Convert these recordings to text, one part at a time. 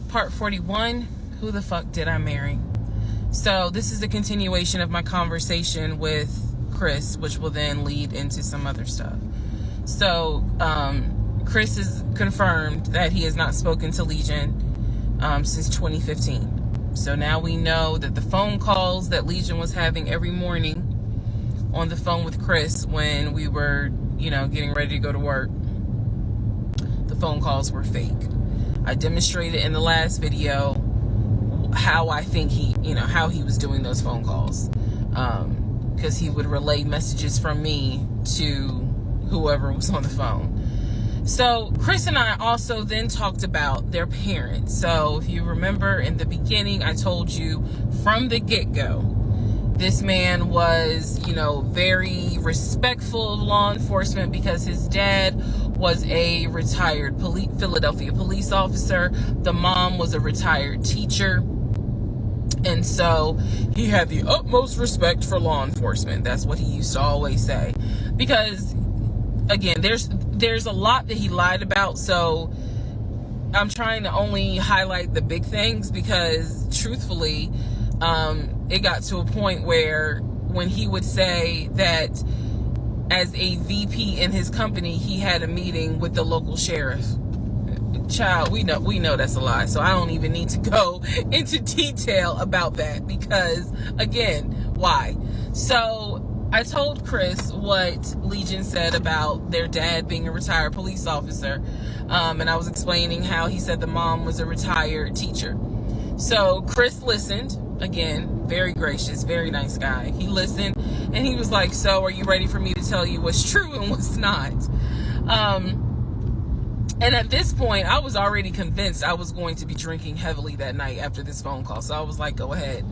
Part 41, who the fuck did I marry? So this is a continuation of my conversation with Chris, which will then lead into some other stuff. So Chris has confirmed that he has not spoken to Legion since 2015. So now we know that the phone calls that Legion was having every morning on the phone with Chris when we were, getting ready to go to work, the phone calls were fake. I demonstrated in the last video how I think how he was doing those phone calls. Because he would relay messages from me to whoever was on the phone. So Chris and I also then talked about their parents. So if you remember in the beginning, I told you from the get-go, this man was, very respectful of law enforcement because his dad was a retired Philadelphia police officer. The mom was a retired teacher. And so he had the utmost respect for law enforcement. That's what he used to always say. Because, again, there's a lot that he lied about. So I'm trying to only highlight the big things because, truthfully, it got to a point where when he would say that as a VP in his company, he had a meeting with the local sheriff. Child, we know that's a lie. So I don't even need to go into detail about that because, again, why? So I told Chris what Legion said about their dad being a retired police officer. And I was explaining how he said the mom was a retired teacher. So Chris listened. Again, very gracious, very nice guy. He listened and he was like, so are you ready for me to tell you what's true and what's not? And at this point, I was already convinced I was going to be drinking heavily that night after this phone call. So I was like, go ahead.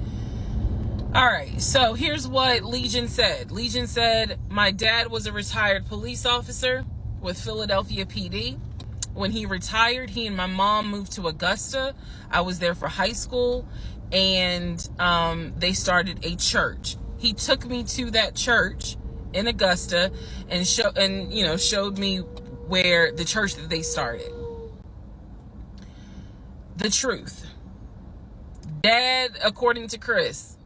All right. So here's what Legion said. Legion said, my dad was a retired police officer with Philadelphia PD. When he retired, he and my mom moved to Augusta. I was there for high school. And they started a church. He took me to that church in Augusta and showed me where the church that they started. The truth. Dad, according to Chris,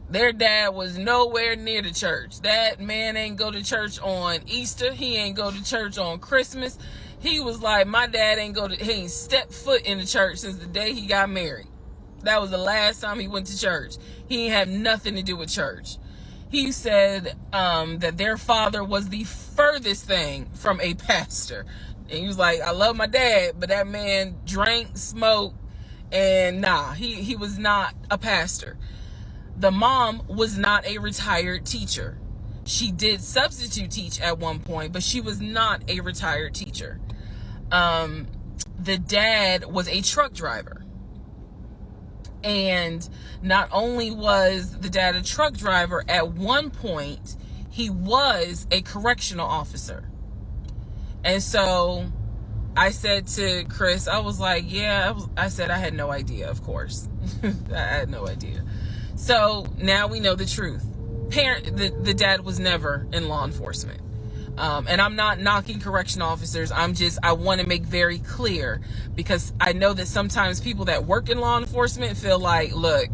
their dad was nowhere near the church. That man ain't go to church on Easter. He ain't go to church on Christmas. He was like, my dad he ain't stepped foot in the church since the day he got married. That was the last time he went to church. He didn't have nothing to do with church. He said that their father was the furthest thing from a pastor. And he was like, I love my dad, but that man drank, smoked, and he was not a pastor. The mom was not a retired teacher. She did substitute teach at one point, but she was not a retired teacher. The dad was a truck driver. And not only was the dad a truck driver, at one point, he was a correctional officer. And so I said to Chris, I was like, I said I had no idea, of course. I had no idea. So now we know the truth. The dad was never in law enforcement. And I'm not knocking correction officers. I want to make very clear because I know that sometimes people that work in law enforcement feel like, look,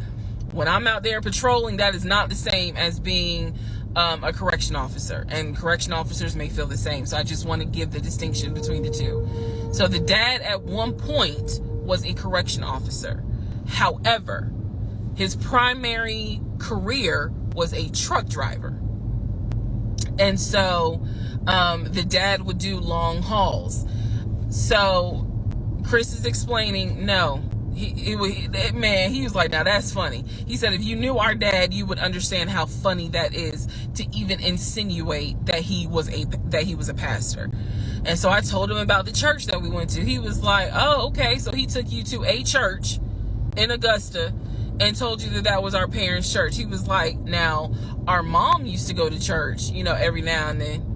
when I'm out there patrolling, that is not the same as being a correction officer, and correction officers may feel the same. So I just want to give the distinction between the two. So the dad at one point was a correction officer. However, his primary career was a truck driver. And so the dad would do long hauls. So Chris is explaining, no, he was like, now that's funny. He said, if you knew our dad, you would understand how funny that is to even insinuate that he was a pastor. And so I told him about the church that we went to. He was like, oh, okay. So he took you to a church in Augusta and told you that was our parents' church. He was like, now, our mom used to go to church, every now and then.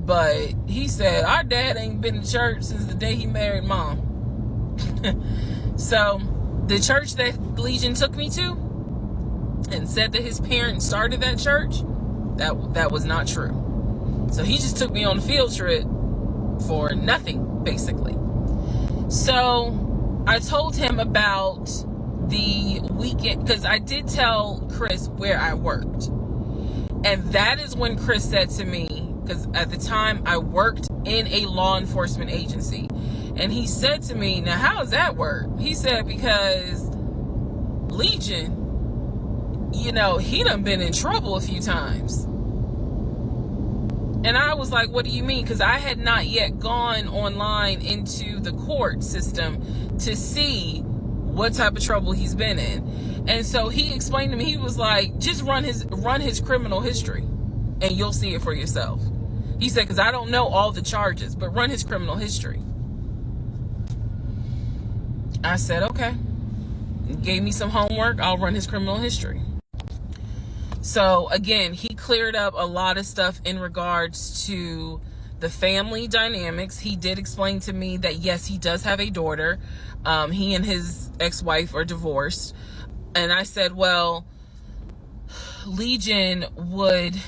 But he said, our dad ain't been to church since the day he married mom. So the church that Legion took me to and said that his parents started that church, that was not true. So he just took me on a field trip for nothing, basically. So I told him about the weekend, because I did tell Chris where I worked. And that is when Chris said to me, because at the time I worked in a law enforcement agency. And he said to me, now how does that work? He said, because Legion, you know, he done been in trouble a few times. And I was like, what do you mean? Because I had not yet gone online into the court system to see what type of trouble he's been in. And so he explained to me, he was like, just run his criminal history and you'll see it for yourself. He said, because I don't know all the charges, but run his criminal history. I said, okay. He gave me some homework. I'll run his criminal history. So again, he cleared up a lot of stuff in regards to the family dynamics. He did explain to me that yes, he does have a daughter. He and his ex-wife are divorced. And I said, well, Legion would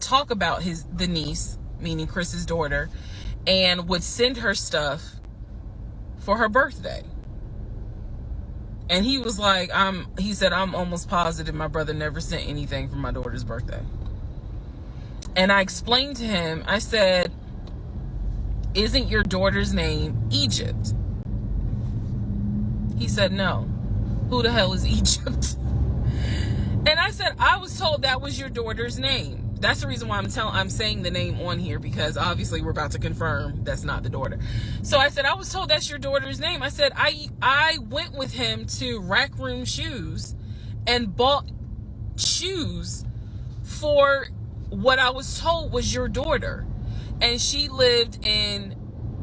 talk about the niece, meaning Chris's daughter, and would send her stuff for her birthday. And he was like, he said, I'm almost positive my brother never sent anything for my daughter's birthday. And I explained to him, I said, isn't your daughter's name Egypt? He said, no. Who the hell is Egypt? And I said, I was told that was your daughter's name. That's the reason why I'm saying the name on here, because obviously we're about to confirm that's not the daughter. So I said, I was told that's your daughter's name. I said, I went with him to Rack Room Shoes and bought shoes for what I was told was your daughter. And she lived in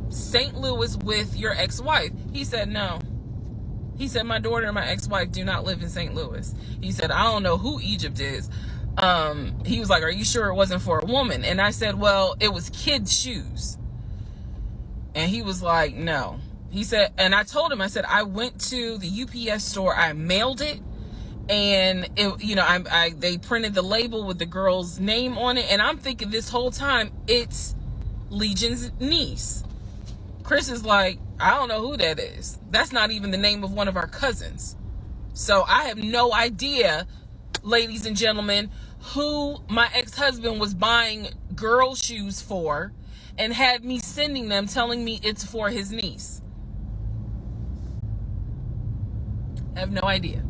St. Louis with your ex-wife. He said, no. He said, my daughter and my ex-wife do not live in St. Louis. He said, I don't know who Egypt is. He was like, are you sure it wasn't for a woman? And I said, well, it was kids' shoes. And he was like, no. He said, and I told him, I said, I went to the UPS store, I mailed it, and it, you know, they printed the label with the girl's name on it, and I'm thinking this whole time it's Legion's niece. Chris is like, I don't know who that is. That's not even the name of one of our cousins. So I have no idea, ladies and gentlemen, who my ex-husband was buying girl shoes for and had me sending them telling me it's for his niece. I have no idea.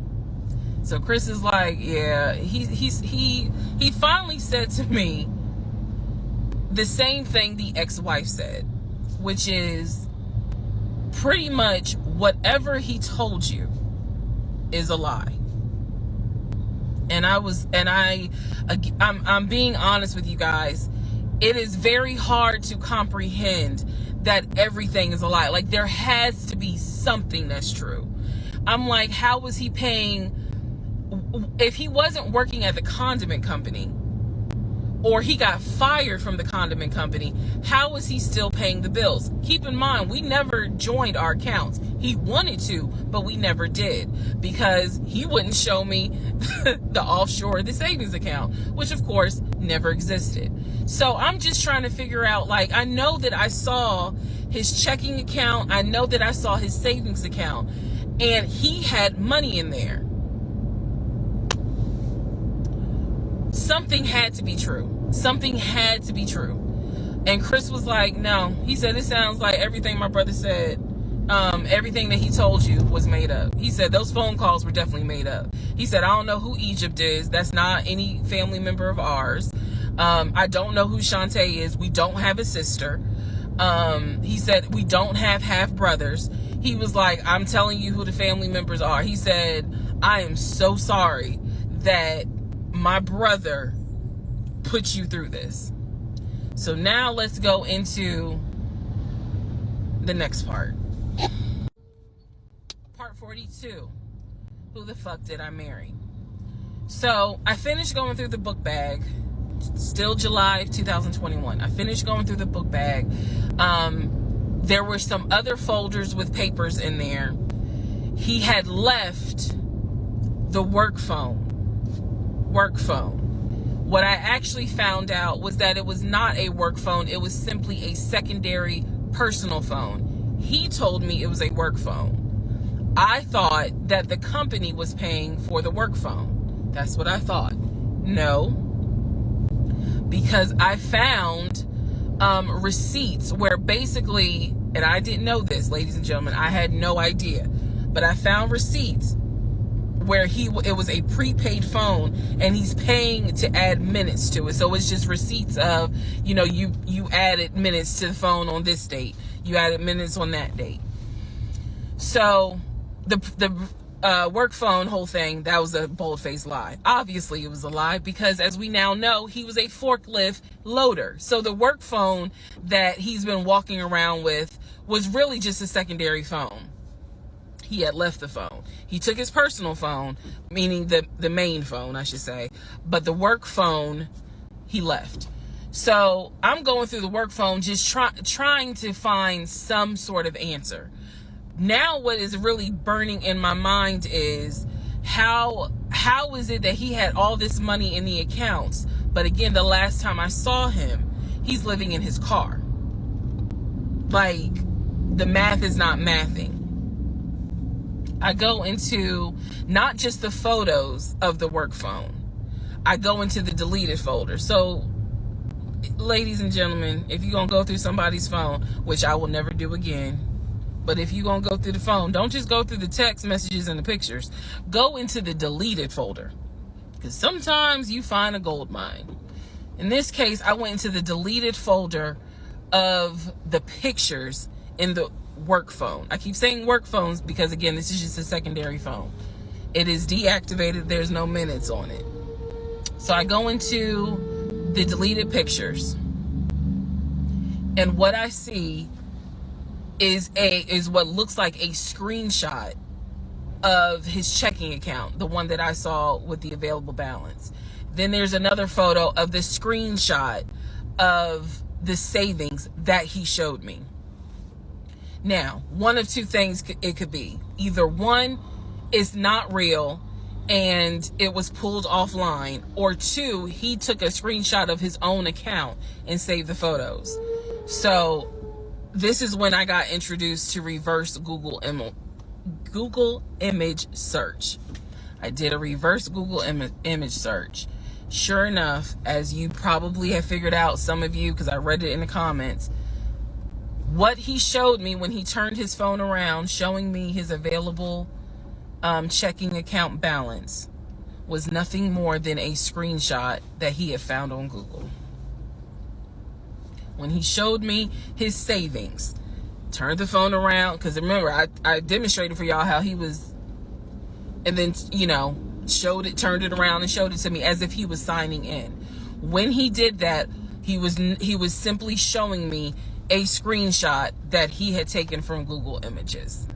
So Chris is like, yeah, he finally said to me the same thing the ex-wife said, which is pretty much whatever he told you is a lie. And I'm being honest with you guys. It is very hard to comprehend that everything is a lie. Like, there has to be something that's true. I'm like, how was he paying? If he wasn't working at the condiment company, or he got fired from the condiment company, how was he still paying the bills? Keep in mind, we never joined our accounts. He wanted to, but we never did, because he wouldn't show me the offshore, the savings account, which of course never existed. So I'm just trying to figure out, like, I know that I saw his checking account. I know that I saw his savings account, and he had money in there. Something had to be true. Something had to be true. And Chris was like, no. He said, it sounds like everything my brother said, everything that he told you was made up. He said, those phone calls were definitely made up. He said, I don't know who Egypt is. That's not any family member of ours. I don't know who Shantae is. We don't have a sister. He said, we don't have half brothers. He was like, I'm telling you who the family members are. He said, I am so sorry that my brother put you through this. So now let's go into the next part. Part 42. Who the fuck did I marry? So I finished going through the book bag. Still July of 2021. I finished going through the book bag. There were some other folders with papers in there. He had left the work phone. What I actually found out was that it was not a work phone. It was simply a secondary personal phone. He told me it was a work phone. I thought that the company was paying for the work phone. That's what I thought. No, because I found receipts where basically, and I didn't know this, ladies and gentlemen, I had no idea, but I found receipts where it was a prepaid phone and he's paying to add minutes to it. So it's just receipts of, you added minutes to the phone on this date, you added minutes on that date. So the work phone whole thing, that was a bold-faced lie. Obviously it was a lie, because as we now know, he was a forklift loader. So the work phone that he's been walking around with was really just a secondary phone. He had left the phone. He took his personal phone, meaning the main phone, I should say, but the work phone he left. So I'm going through the work phone, just trying to find some sort of answer. Now what is really burning in my mind is how is it that he had all this money in the accounts, but again, the last time I saw him, he's living in his car. Like, the math is not mathing. I go into not just the photos of the work phone, I go into the deleted folder. So, ladies and gentlemen, if you're going to go through somebody's phone, which I will never do again, but if you're going to go through the phone, don't just go through the text messages and the pictures. Go into the deleted folder, because sometimes you find a gold mine. In this case, I went into the deleted folder of the pictures in the work phone. I keep saying work phones because, again, this is just a secondary phone. It is deactivated. There's no minutes on it. So I go into the deleted pictures, and what I see is what looks like a screenshot of his checking account, the one that I saw with the available balance. Then there's another photo of the screenshot of the savings that he showed me. Now, one of two things it could be. Either one, it's not real and it was pulled offline, or two, he took a screenshot of his own account and saved the photos. So this is when I got introduced to reverse Google image search. I did a reverse Google image search. Sure enough, as you probably have figured out, some of you, because I read it in the comments, what he showed me when he turned his phone around, showing me his available checking account balance, was nothing more than a screenshot that he had found on Google. When he showed me his savings, turned the phone around, because remember, I demonstrated for y'all how he was, and then, turned it around and showed it to me as if he was signing in. When he did that, he was simply showing me a screenshot that he had taken from Google Images.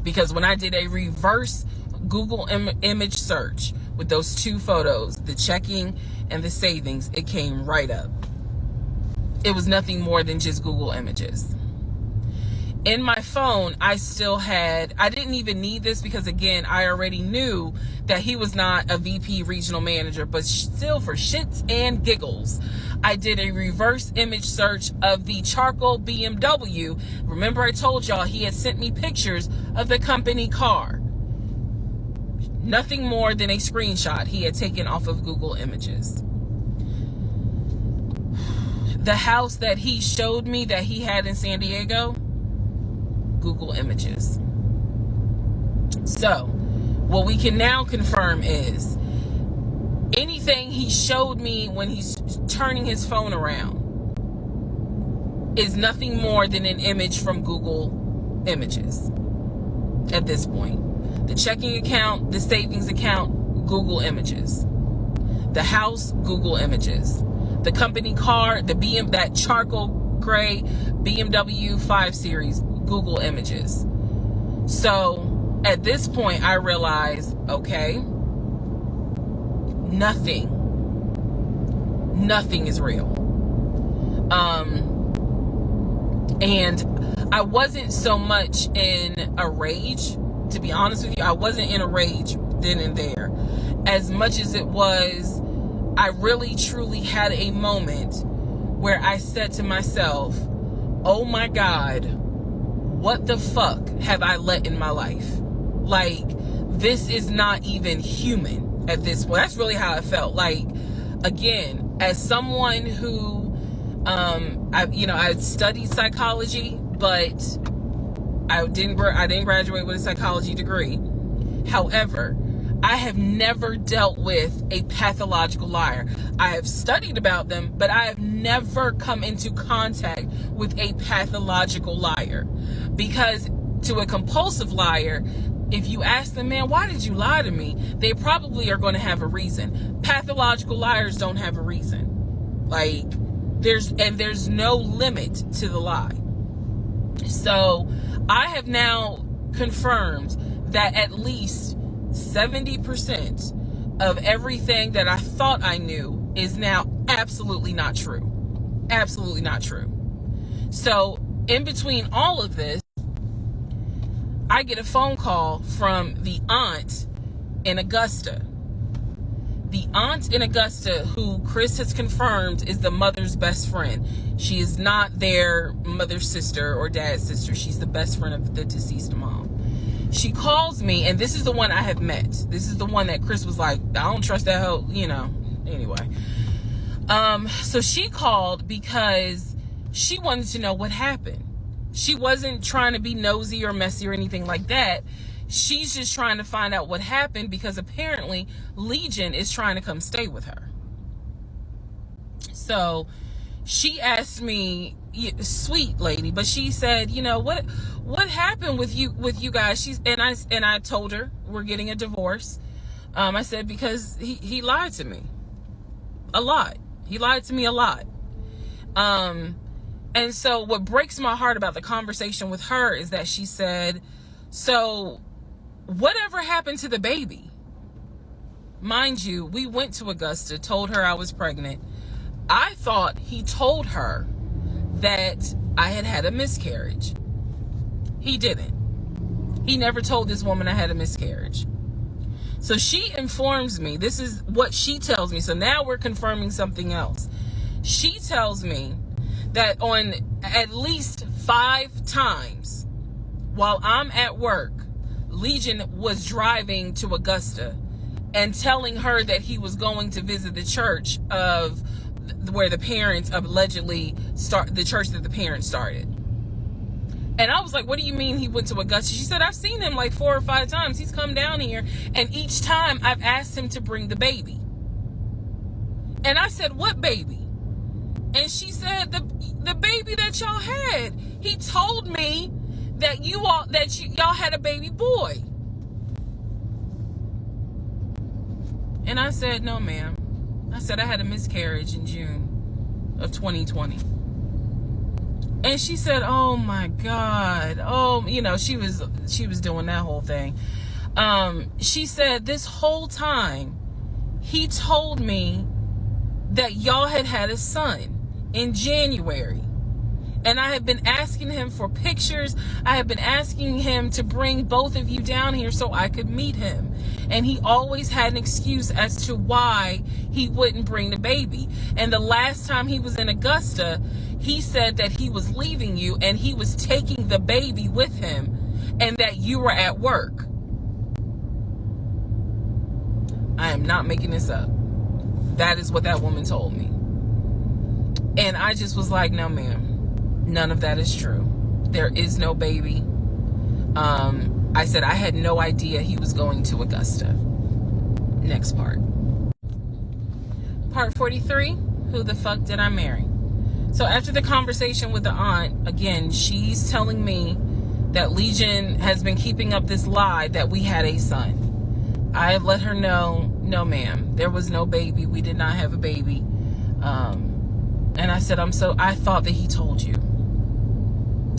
Because when I did a reverse Google image search with those two photos, the checking and the savings, it came right up. It was nothing more than just Google Images. In my phone, I didn't even need this, because again, I already knew that he was not a VP regional manager, but still, for shits and giggles, I did a reverse image search of the charcoal BMW. Remember, I told y'all he had sent me pictures of the company car. Nothing more than a screenshot he had taken off of Google Images. The house that he showed me that he had in San Diego, Google Images. So, what we can now confirm is anything he showed me when he's turning his phone around is nothing more than an image from Google Images at this point. The checking account, the savings account, Google Images. The house, Google Images. The company car, that charcoal gray BMW 5 Series, Google Images. So at this point, I realized, okay, nothing is real. And I wasn't so much in a rage, to be honest with you. I wasn't in a rage then and there, as much as it was, I really truly had a moment where I said to myself, oh my God, what the fuck have I let in my life? Like, this is not even human at this point. That's really how I felt. Like, again, as someone who, I studied psychology, but I didn't graduate with a psychology degree. However, I have never dealt with a pathological liar. I have studied about them, but I have never come into contact with a pathological liar. Because to a compulsive liar, if you ask them, man, why did you lie to me? They probably are going to have a reason. Pathological liars don't have a reason. Like, there's no limit to the lie. So I have now confirmed that at least 70% of everything that I thought I knew is now absolutely not true. Absolutely not true. So in between all of this, I get a phone call from the aunt in Augusta. The aunt in Augusta, who Chris has confirmed is the mother's best friend. She is not their mother's sister or dad's sister. She's the best friend of the deceased mom. She calls me, and this is the one I have met. This is the one that Chris was like, I don't trust that hoe, anyway. So she called because she wanted to know what happened. She wasn't trying to be nosy or messy or anything like that. She's just trying to find out what happened because apparently Legion is trying to come stay with her. So she asked me, sweet lady, but she said, what happened with you guys? And I told her we're getting a divorce. I said, because he lied to me a lot. He lied to me a lot. And so what breaks my heart about the conversation with her is that she said, so whatever happened to the baby? Mind you, we went to Augusta, told her I was pregnant. I thought he told her that I had a miscarriage. He didn't. He never told this woman I had a miscarriage. So she informs me, this is what she tells me. So now we're confirming something else. She tells me that on at least 5 times while I'm at work, Legion was driving to Augusta and telling her that he was going to visit the church of where the parents allegedly the church that the parents started. And I was like, what do you mean he went to Augusta? She said, I've seen him like 4 or 5 times. He's come down here, and each time I've asked him to bring the baby. And I said, what baby? And she said, the baby that y'all had. He told me that y'all had a baby boy. And I said, no, ma'am. I said I had a miscarriage in June of 2020. And she said, oh my God. Oh, she was doing that whole thing. She said this whole time he told me that y'all had a son in January. And I have been asking him for pictures. I have been asking him to bring both of you down here so I could meet him. And he always had an excuse as to why he wouldn't bring the baby. And the last time he was in Augusta, he said that he was leaving you and he was taking the baby with him and that you were at work. I am not making this up. That is what that woman told me. And I just was like, no, ma'am. None of that is true. There is no baby. I said I had no idea he was going to Augusta. Next part. Part 43, who the fuck did I marry? So after the conversation with the aunt, again, she's telling me that Legion has been keeping up this lie that we had a son. I let her know, no ma'am, there was no baby. We did not have a baby. And I said, I thought that he told you.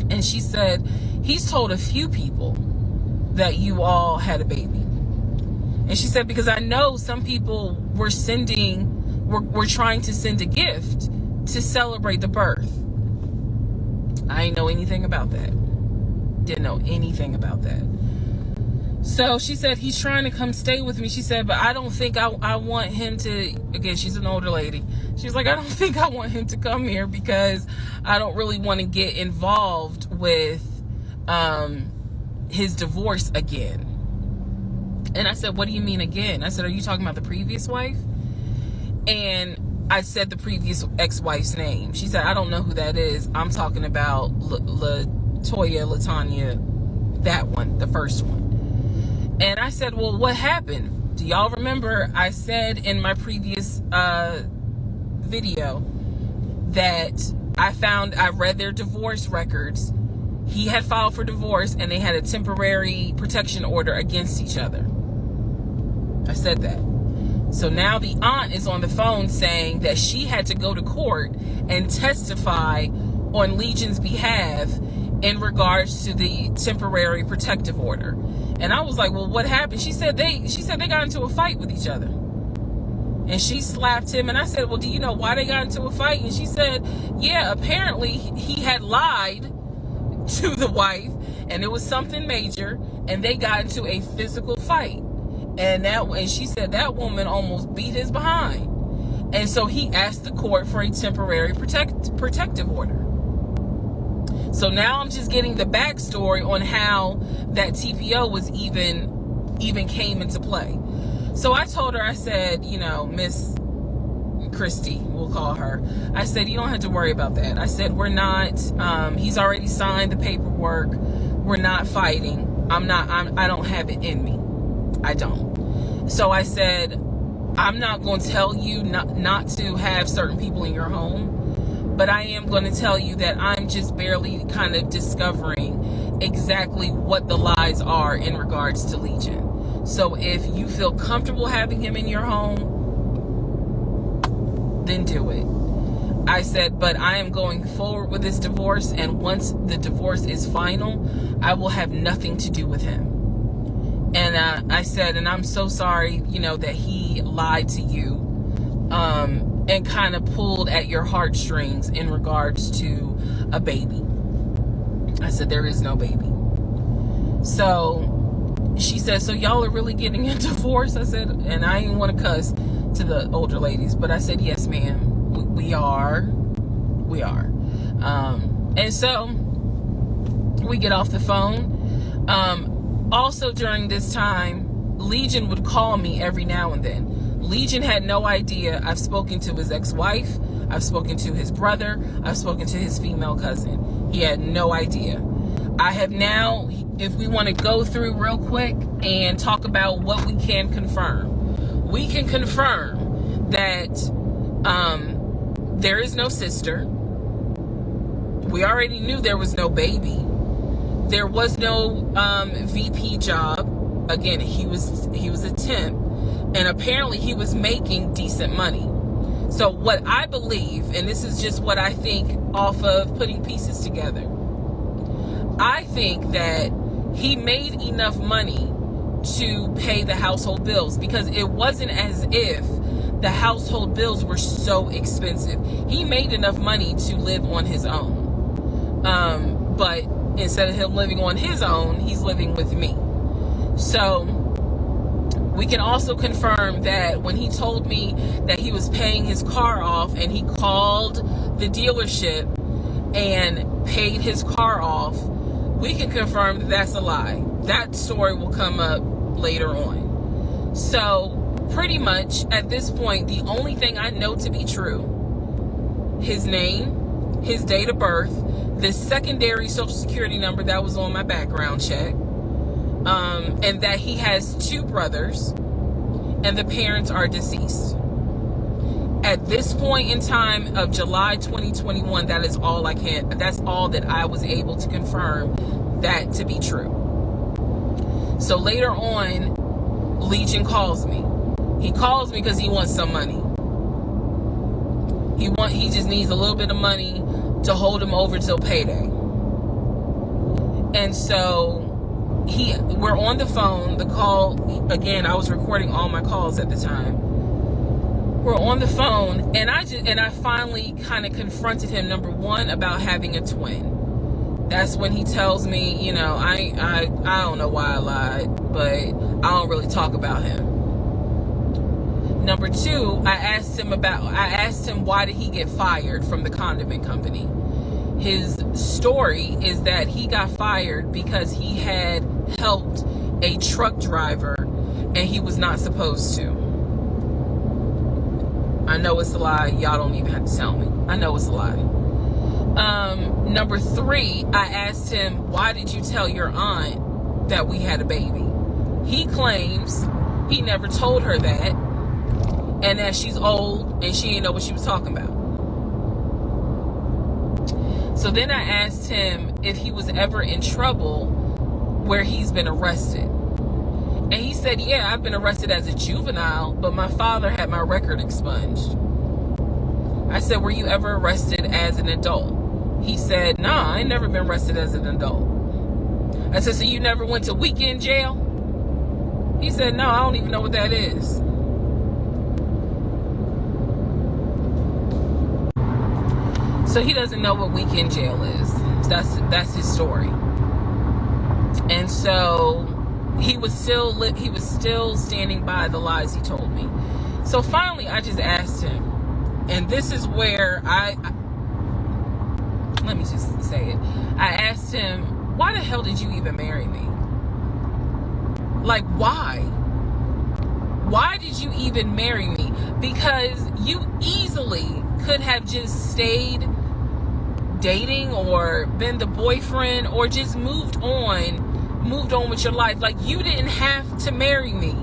And she said, he's told a few people that you all had a baby. And she said, because I know some people were trying to send a gift to celebrate the birth. I didn't know anything about that. Didn't know anything about that. So she said, he's trying to come stay with me. She said, but I don't think I want him to, again, she's an older lady. She's like, I don't think I want him to come here because I don't really want to get involved with his divorce again. And I said, what do you mean again? I said, are you talking about the previous wife? And I said the previous ex-wife's name. She said, I don't know who that is. I'm talking about LaTanya, that one, the first one. And I said, well, what happened? Do y'all remember I said in my previous video that I read their divorce records. He had filed for divorce and they had a temporary protection order against each other. I said that. So now the aunt is on the phone saying that she had to go to court and testify on Legion's behalf in regards to the temporary protective order. And I was like, well, what happened? She said they got into a fight with each other. And she slapped him. And I said, well, do you know why they got into a fight? And she said, yeah, apparently he had lied to the wife and it was something major and they got into a physical fight. And she said that woman almost beat his behind. And so he asked the court for a temporary protective order. So now I'm just getting the backstory on how that TPO was even came into play. So I told her, I said, you know, Miss Christie, we'll call her. I said, you don't have to worry about that. I said, we're not, he's already signed the paperwork. We're not fighting. I don't have it in me. I don't. So I said, I'm not going to tell you not to have certain people in your home, but I am going to tell you that I'm just barely kind of discovering exactly what the lies are in regards to Legion. So if you feel comfortable having him in your home, then do it. I said, but I am going forward with this divorce, and once the divorce is final, I will have nothing to do with him. And I said, and I'm so sorry, you know, that he lied to you and kind of pulled at your heartstrings in regards to a baby. I said, there is no baby. So she said, so y'all are really getting a divorce? I said, and I didn't want to cuss to the older ladies, but I said, yes, ma'am, we are. And so we get off the phone. Also during this time, Legion would call me every now and then. Legion had no idea. I've spoken to his ex-wife. I've spoken to his brother. I've spoken to his female cousin. He had no idea. I have now, if we want to go through real quick and talk about what we can confirm. We can confirm that there is no sister. We already knew there was no baby. There was no VP job. Again, he was a temp, and apparently he was making decent money. So what I believe, and this is just what I think off of putting pieces together, I think that he made enough money to pay the household bills, because it wasn't as if the household bills were so expensive. He made enough money to live on his own. But instead of him living on his own, he's living with me. So we can also confirm that when he told me that he was paying his car off and he called the dealership and paid his car off, we can confirm that that's a lie. That story will come up later on. So pretty much at this point, the only thing I know to be true, his name, his date of birth, the secondary social security number that was on my background check, and that he has 2 brothers and the parents are deceased. At this point in time of July 2021, that's all that I was able to confirm that to be true. So later on, Legion calls me. He calls me because he wants some money. He just needs a little bit of money to hold him over till payday. And so we're on the phone. The call, again, I was recording all my calls at the time. We're on the phone, and I finally kind of confronted him, number one, about having a twin. That's when he tells me, you know, I don't know why I lied, but I don't really talk about him. Number two, I asked him why did he get fired from the condiment company. His story is that he got fired because he had helped a truck driver and he was not supposed to. I know it's a lie. Y'all don't even have to tell me. I know it's a lie. Number 3, I asked him, why did you tell your aunt that we had a baby? He claims he never told her that, and that she's old and she didn't know what she was talking about. So then I asked him if he was ever in trouble where he's been arrested. And he said, yeah, I've been arrested as a juvenile, but my father had my record expunged. I said, were you ever arrested as an adult? He said, nah, I ain't never been arrested as an adult. I said, so you never went to weekend jail? He said, no, I don't even know what that is. So he doesn't know what weekend jail is. That's his story. And so he was still standing by the lies he told me. So finally, I just asked him, and this is where let me just say it. I asked him, why the hell did you even marry me? Like, why? Why did you even marry me? Because you easily could have just stayed dating or been the boyfriend or just moved on with your life. Like, you didn't have to marry me.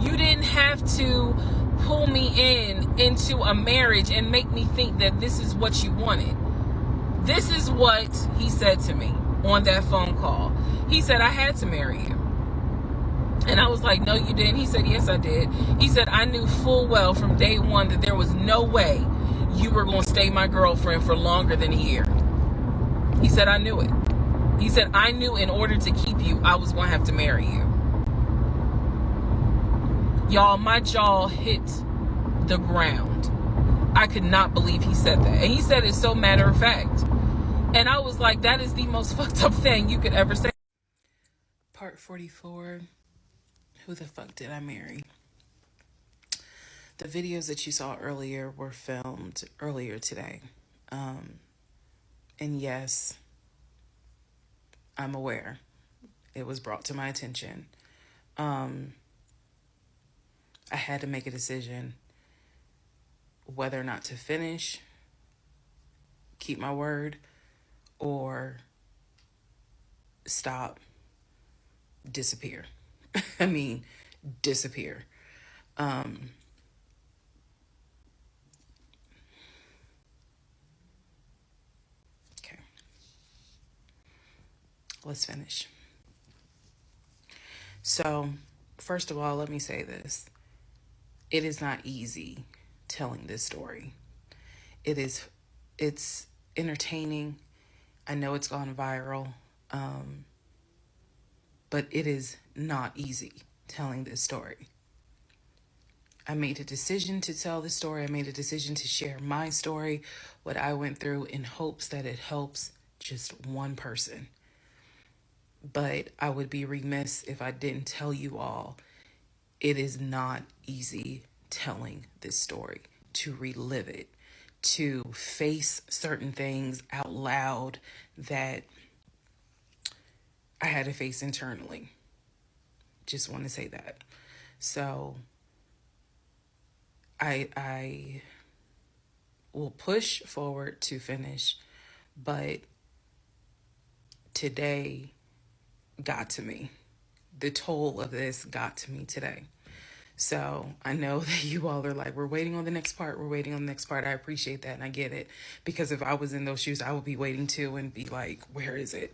You didn't have to pull me into a marriage and make me think that this is what you wanted. This is what he said to me on that phone call. He said, I had to marry you. And I was like, no, you didn't. He said, yes, I did. He said, I knew full well from day one that there was no way you were going to stay my girlfriend for longer than a year. He said, I knew it. He said, I knew in order to keep you, I was going to have to marry you. Y'all, my jaw hit the ground. I could not believe he said that. And he said it so matter of fact. And I was like, that is the most fucked up thing you could ever say. Part 44. Who the fuck did I marry? The videos that you saw earlier were filmed earlier today. And yes, I'm aware. It was brought to my attention. I had to make a decision whether or not to finish, keep my word, or stop, disappear. I mean, disappear. Okay. Let's finish. So, first of all, let me say this. It is not easy telling this story. It's entertaining. I know it's gone viral. But it is not easy telling this story. I made a decision to tell this story. I made a decision to share my story, what I went through, in hopes that it helps just one person. But I would be remiss if I didn't tell you all, it is not easy telling this story, to relive it, to face certain things out loud that I had to face internally. Just want to say that. So I will push forward to finish, but today got to me. The toll of this got to me today. So I know that you all are like, we're waiting on the next part. We're waiting on the next part. I appreciate that. And I get it, because if I was in those shoes, I would be waiting too and be like, where is it?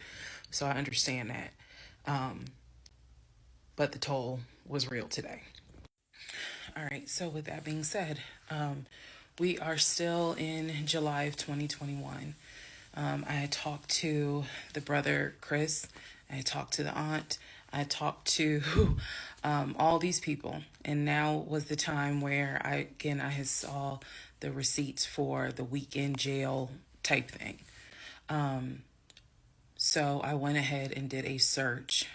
So I understand that. But the toll was real today. All right. So with that being said, we are still in July of 2021. I talked to the brother, Chris. I talked to the aunt. I talked to all these people. And now was the time where I had saw the receipts for the weekend jail type thing. So I went ahead and did a search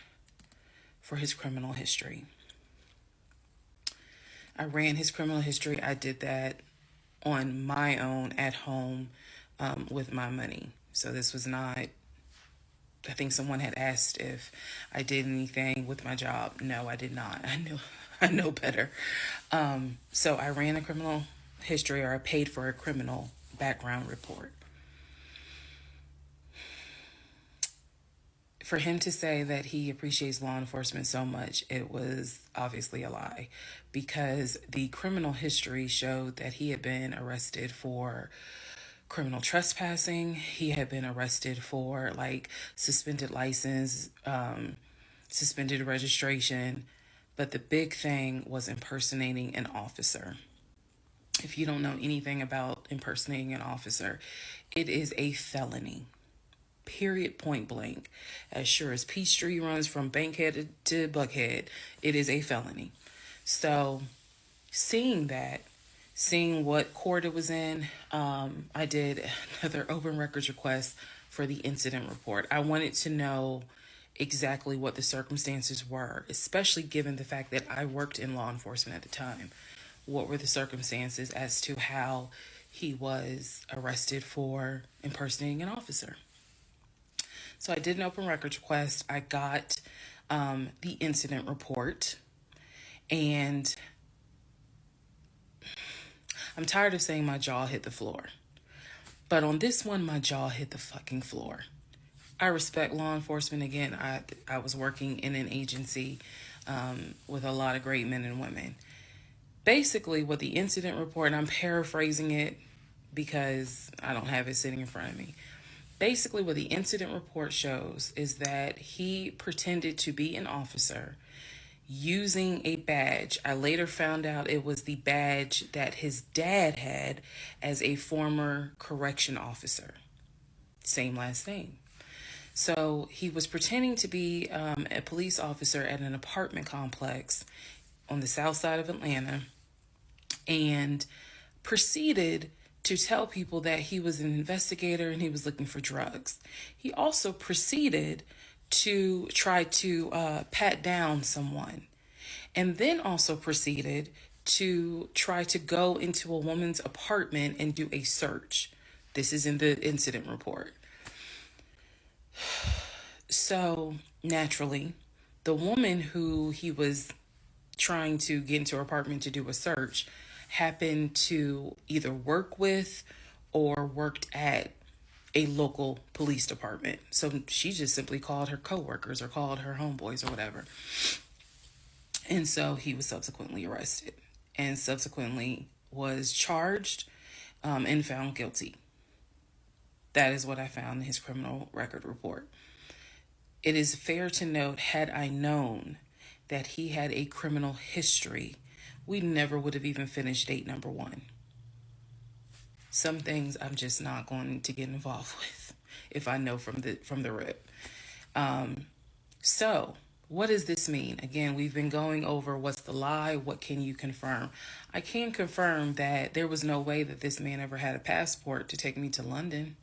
for his criminal history. I ran his criminal history. I did that on my own at home with my money. So this was not, I think someone had asked if I did anything with my job. No, I did not. I know better. So I ran a criminal history, or I paid for a criminal background report. For him to say that he appreciates law enforcement so much, it was obviously a lie, because the criminal history showed that he had been arrested for criminal trespassing. He had been arrested for like suspended license, suspended registration. But the big thing was impersonating an officer. If you don't know anything about impersonating an officer, it is a felony. Period, point blank. As sure as Peachtree runs from Bankhead to Buckhead, it is a felony. So seeing that, seeing what court it was in, I did another open records request for the incident report. I wanted to know exactly what the circumstances were, especially given the fact that I worked in law enforcement at the time. What were the circumstances as to how he was arrested for impersonating an officer? So I did an open records request. I got the incident report, and I'm tired of saying my jaw hit the floor. But on this one, my jaw hit the fucking floor. I respect law enforcement. Again, I was working in an agency with a lot of great men and women. Basically, what the incident report, and I'm paraphrasing it because I don't have it sitting in front of me. Basically, what the incident report shows is that he pretended to be an officer using a badge. I later found out it was the badge that his dad had as a former correction officer. Same last name. So he was pretending to be a police officer at an apartment complex on the south side of Atlanta, and proceeded to tell people that he was an investigator and he was looking for drugs. He also proceeded to try to pat down someone, and then also proceeded to try to go into a woman's apartment and do a search. This is in the incident report. So naturally, the woman who he was trying to get into her apartment to do a search happened to either work with or worked at a local police department. So she just simply called her coworkers or called her homeboys or whatever. And so he was subsequently arrested and subsequently was charged and found guilty. That is what I found in his criminal record report. It is fair to note, had I known that he had a criminal history, we never would have even finished date number 1. Some things I'm just not going to get involved with if I know from the rip. So what does this mean? Again, we've been going over what's the lie, what can you confirm? I can confirm that there was no way that this man ever had a passport to take me to London.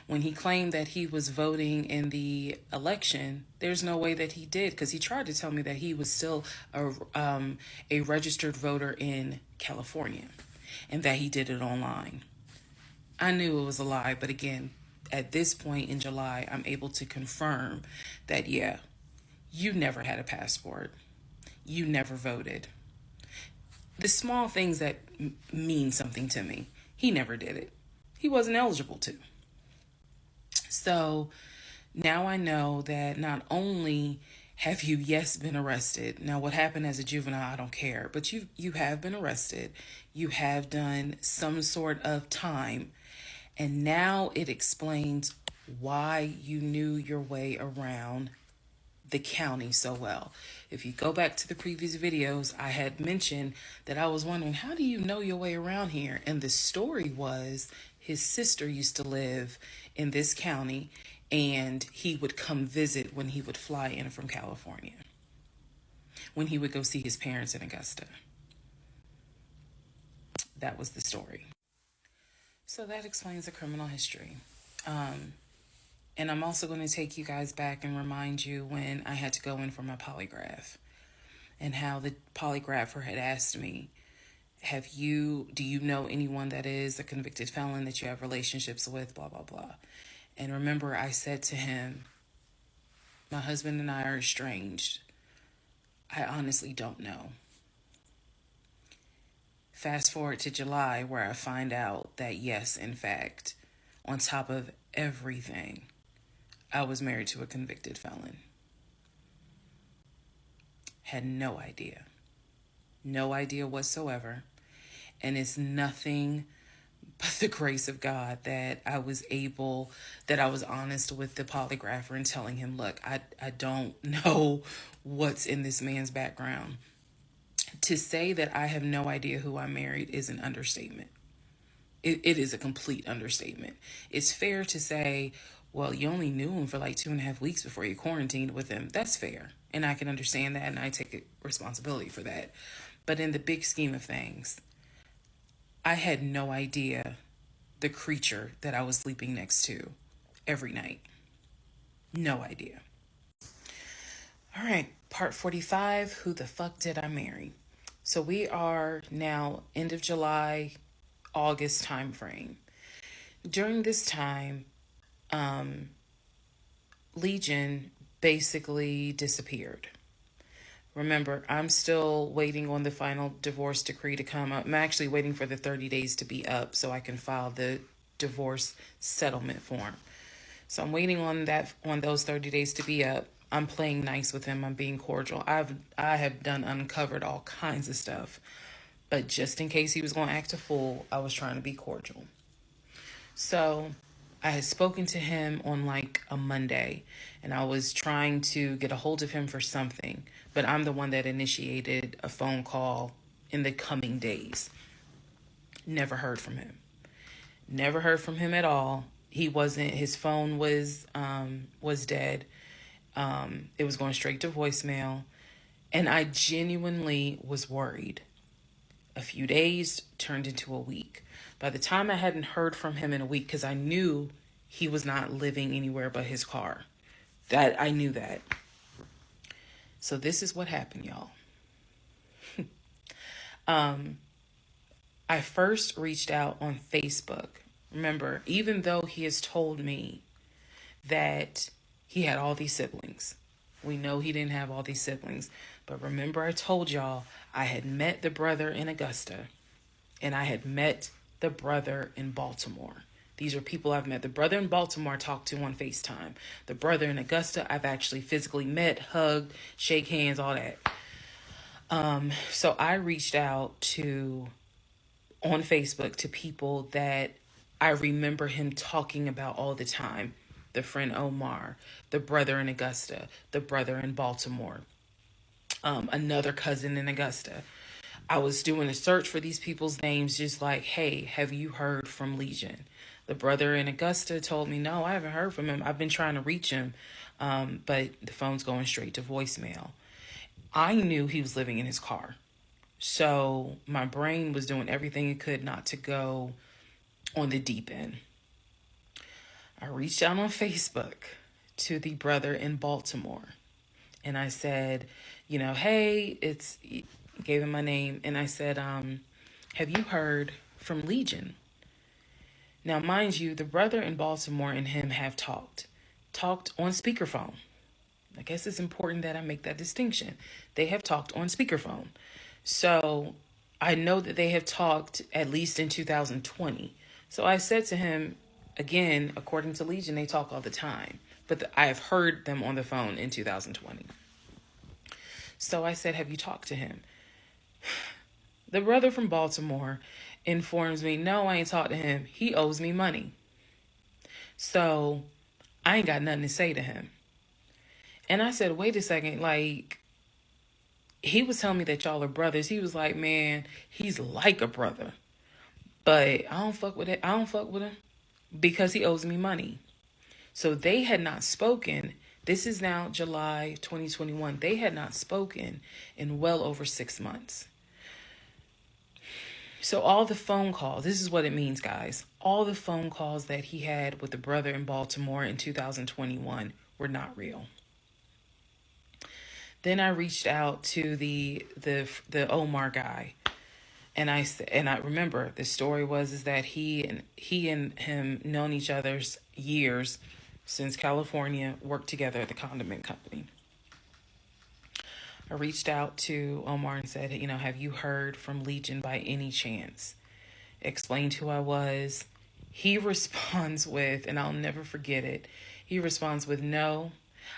When he claimed that he was voting in the election, there's no way that he did, because he tried to tell me that he was still a registered voter in California and that he did it online. I knew it was a lie, but again, at this point in July, I'm able to confirm that, yeah, you never had a passport. You never voted. The small things that mean something to me, he never did it. He wasn't eligible to. So now I know that not only have you, yes, been arrested. Now, what happened as a juvenile, I don't care. But you have been arrested. You have done some sort of time. And now it explains why you knew your way around the county so well. If you go back to the previous videos, I had mentioned that I was wondering, how do you know your way around here? And the story was his sister used to live in this county, and he would come visit when he would fly in from California, when he would go see his parents in Augusta. That was the story. So that explains the criminal history. And I'm also going to take you guys back and remind you when I had to go in for my polygraph and how the polygrapher had asked me, do you know anyone that is a convicted felon that you have relationships with, blah, blah, blah. And remember, I said to him, my husband and I are estranged. I honestly don't know. Fast forward to July, where I find out that yes, in fact, on top of everything, I was married to a convicted felon. Had no idea. No idea whatsoever. And it's nothing but the grace of God that I was honest with the polygrapher and telling him, look, I don't know what's in this man's background. To say that I have no idea who I married is an understatement. It is a complete understatement. It's fair to say, well, you only knew him for like 2.5 weeks before you quarantined with him. That's fair. And I can understand that, and I take responsibility for that. But in the big scheme of things, I had no idea the creature that I was sleeping next to every night. No idea. All right, part 45, who the fuck did I marry? So we are now end of July, August time frame. During this time, Legion basically disappeared. Remember, I'm still waiting on the final divorce decree to come up. I'm actually waiting for the 30 days to be up so I can file the divorce settlement form. So I'm waiting on those 30 days to be up. I'm playing nice with him. I'm being cordial. I have uncovered all kinds of stuff. But just in case he was going to act a fool, I was trying to be cordial. So I had spoken to him on like a Monday, and I was trying to get a hold of him for something, but I'm the one that initiated a phone call in the coming days. Never heard from him. Never heard from him at all. His phone was dead. It was going straight to voicemail, and I genuinely was worried. A few days turned into a week. By the time I hadn't heard from him in a week, because I knew he was not living anywhere but his car. I knew that. So this is what happened, y'all. I first reached out on Facebook. Remember, even though he has told me that he had all these siblings, we know he didn't have all these siblings. But remember, I told y'all I had met the brother in Augusta, and I had met the brother in Baltimore. These are people I've met. The brother in Baltimore I talked to on FaceTime. The brother in Augusta I've actually physically met, hugged, shake hands, all that. So I reached out on Facebook to people that I remember him talking about all the time. The friend Omar, the brother in Augusta, the brother in Baltimore, another cousin in Augusta. I was doing a search for these people's names, just like, hey, have you heard from Legion? The brother in Augusta told me, no, I haven't heard from him. I've been trying to reach him, but the phone's going straight to voicemail. I knew he was living in his car. So my brain was doing everything it could not to go on the deep end. I reached out on Facebook to the brother in Baltimore. And I said, hey, gave him my name. And I said, have you heard from Legion? Now, mind you, the brother in Baltimore and him have talked on speakerphone. I guess it's important that I make that distinction. They have talked on speakerphone. So I know that they have talked at least in 2020. So I said to him, again, according to Legion, they talk all the time. But I have heard them on the phone in 2020. So I said, have you talked to him? The brother from Baltimore informs me, no, I ain't talked to him. He owes me money. So I ain't got nothing to say to him. And I said, wait a second, like, he was telling me that y'all are brothers. He was like, man, he's like a brother. But I don't fuck with it. I don't fuck with him because he owes me money. So they had not spoken. This is now July 2021. They had not spoken in well over 6 months. So all the phone calls, this is what it means, guys. All the phone calls that he had with the brother in Baltimore in 2021 were not real. Then I reached out to the Omar guy. And I remember the story is that he and him known each other's years since California, worked together at the condiment company. I reached out to Omar and said, have you heard from Legion by any chance? Explained who I was. He responds with, and I'll never forget it, he responds with, no,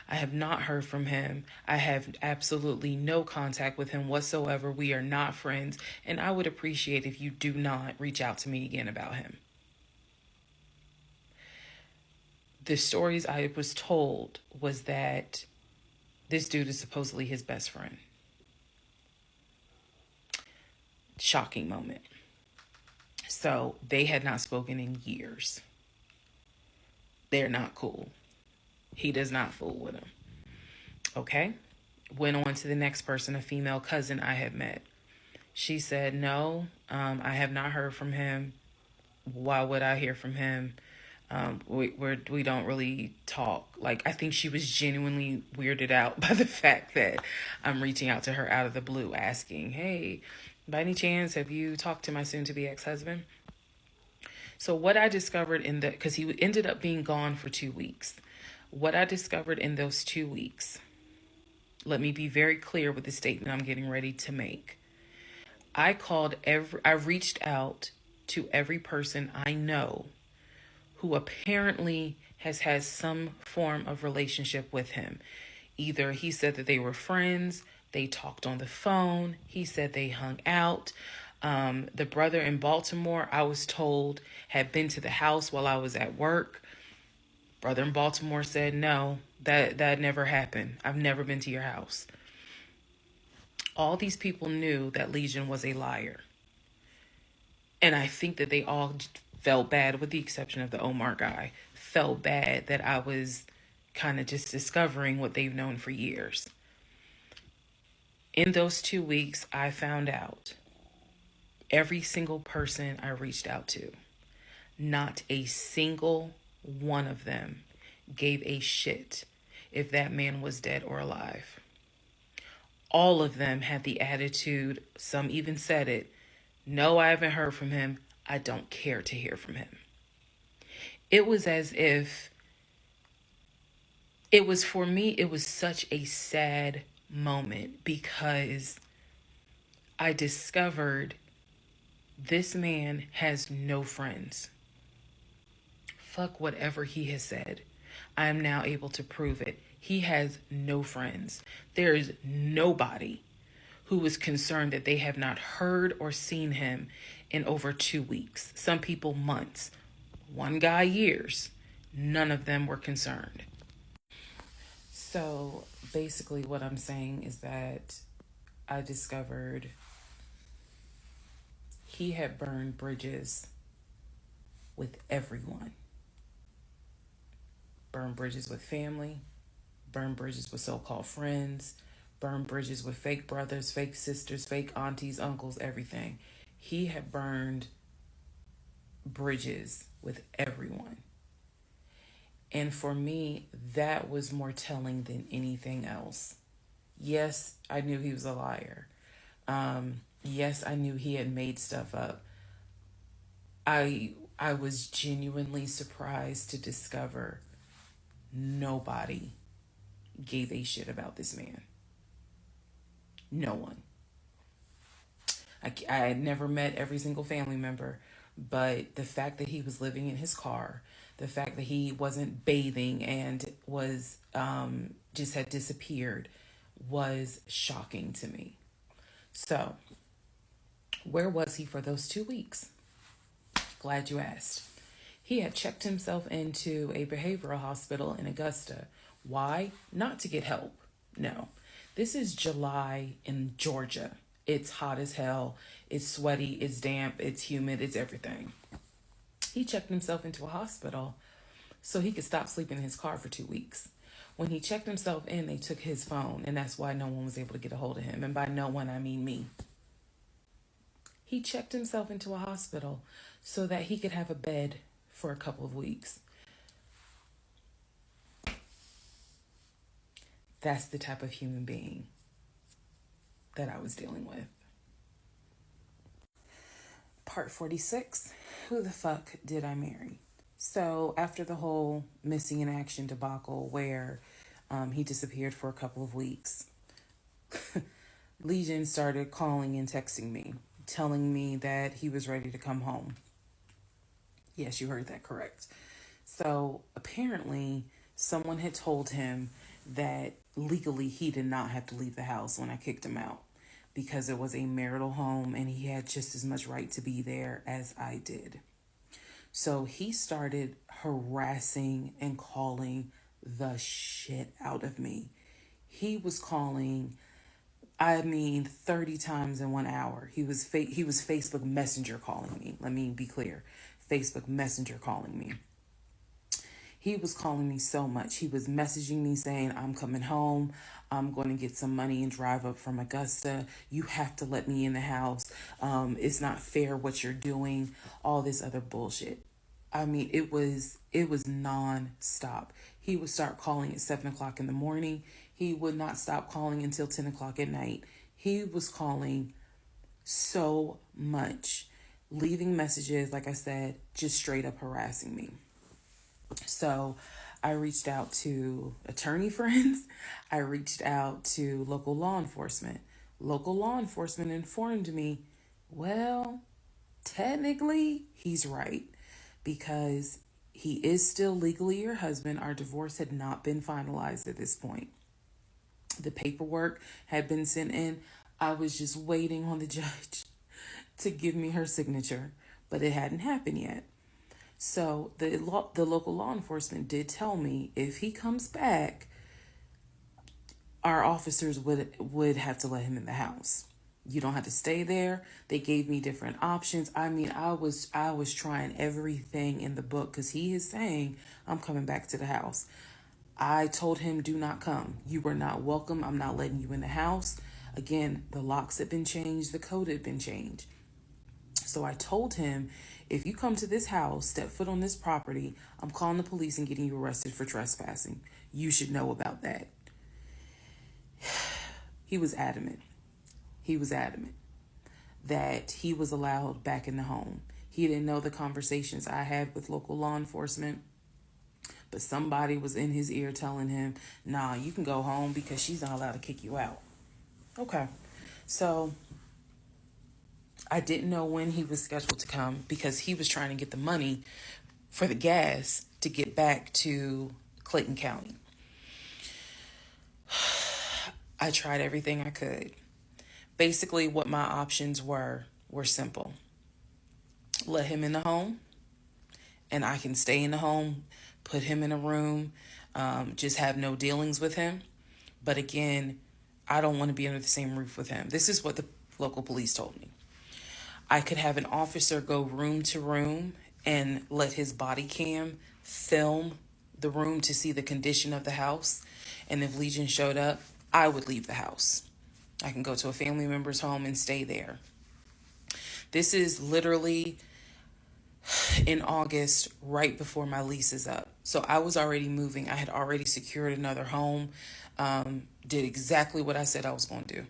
I have not heard from him. I have absolutely no contact with him whatsoever. We are not friends, and I would appreciate if you do not reach out to me again about him. The stories I was told was that this dude is supposedly his best friend. Shocking moment. So they had not spoken in years. They're not cool. He does not fool with him. Okay. Went on to the next person, a female cousin I had met. She said, no, I have not heard from him. Why would I hear from him? We don't really talk. Like, I think she was genuinely weirded out by the fact that I'm reaching out to her out of the blue, asking, hey, by any chance, have you talked to my soon-to-be ex-husband? So what I discovered because he ended up being gone for 2 weeks. What I discovered in those 2 weeks, let me be very clear with the statement I'm getting ready to make. I reached out to every person I know who apparently has had some form of relationship with him. Either he said that they were friends, they talked on the phone, he said they hung out. The brother in Baltimore, I was told, had been to the house while I was at work. Brother in Baltimore said, no, that never happened. I've never been to your house. All these people knew that Legion was a liar. And I think that they all felt bad, with the exception of the Omar guy, felt bad that I was kind of just discovering what they've known for years. In those 2 weeks, I found out every single person I reached out to, not a single one of them gave a shit if that man was dead or alive. All of them had the attitude, some even said it, no, I haven't heard from him. I don't care to hear from him. It was as if, for me, it was such a sad moment because I discovered this man has no friends. Fuck whatever he has said. I am now able to prove it. He has no friends. There is nobody who is concerned that they have not heard or seen him in over 2 weeks. Some people months. One guy years. None of them were concerned. So basically what I'm saying is that I discovered he had burned bridges with everyone. Burned bridges with family, burned bridges with so-called friends, burned bridges with fake brothers, fake sisters, fake aunties, uncles, everything. He had burned bridges with everyone. And for me, that was more telling than anything else. Yes, I knew he was a liar. Yes, I knew he had made stuff up. I was genuinely surprised to discover nobody gave a shit about this man. No one. I had never met every single family member, but the fact that he was living in his car, the fact that he wasn't bathing and was just had disappeared was shocking to me. So, where was he for those 2 weeks? Glad you asked. He had checked himself into a behavioral hospital in Augusta. Why? Not to get help. No. This is July in Georgia. It's hot as hell. It's sweaty. It's damp. It's humid. It's everything. He checked himself into a hospital so he could stop sleeping in his car for 2 weeks. When he checked himself in, they took his phone, and that's why no one was able to get a hold of him. And by no one, I mean me. He checked himself into a hospital so that he could have a bed for a couple of weeks. That's the type of human being that I was dealing with. Part 46. Who the fuck did I marry? So after the whole missing in action debacle where he disappeared for a couple of weeks, Legion started calling and texting me, telling me that he was ready to come home. Yes, you heard that correct. So apparently someone had told him that legally he did not have to leave the house when I kicked him out because it was a marital home and he had just as much right to be there as I did. So he started harassing and calling the shit out of me. He was calling, 30 times in 1 hour. He was Facebook Messenger calling me. Let me be clear. Facebook Messenger calling me. He was calling me so much. He was messaging me saying, I'm coming home. I'm going to get some money and drive up from Augusta. You have to let me in the house. It's not fair what you're doing. All this other bullshit. It was non-stop. He would start calling at 7 o'clock in the morning. He would not stop calling until 10 o'clock at night. He was calling so much, leaving messages, like I said, just straight up harassing me. So I reached out to attorney friends. I reached out to local law enforcement. Local law enforcement informed me, well, technically he's right because he is still legally your husband. Our divorce had not been finalized at this point. The paperwork had been sent in. I was just waiting on the judge to give me her signature, but it hadn't happened yet. So the local law enforcement did tell me if he comes back, our officers would have to let him in the house. You don't have to stay there. They gave me different options. I was trying everything in the book because he is saying I'm coming back to the house. I told him, do not come. You were not welcome. I'm not letting you in the house. Again, the locks had been changed. The code had been changed. So I told him, if you come to this house, step foot on this property, I'm calling the police and getting you arrested for trespassing. You should know about that. He was adamant. He was adamant that he was allowed back in the home. He didn't know the conversations I had with local law enforcement, but somebody was in his ear telling him, nah, you can go home because she's not allowed to kick you out. Okay. So I didn't know when he was scheduled to come because he was trying to get the money for the gas to get back to Clayton County. I tried everything I could. Basically, what my options were simple. Let him in the home, and I can stay in the home, put him in a room, just have no dealings with him. But again, I don't want to be under the same roof with him. This is what the local police told me. I could have an officer go room to room and let his body cam film the room to see the condition of the house. And if Legion showed up, I would leave the house. I can go to a family member's home and stay there. This is literally in August, right before my lease is up. So I was already moving. I had already secured another home, did exactly what I said I was going to do,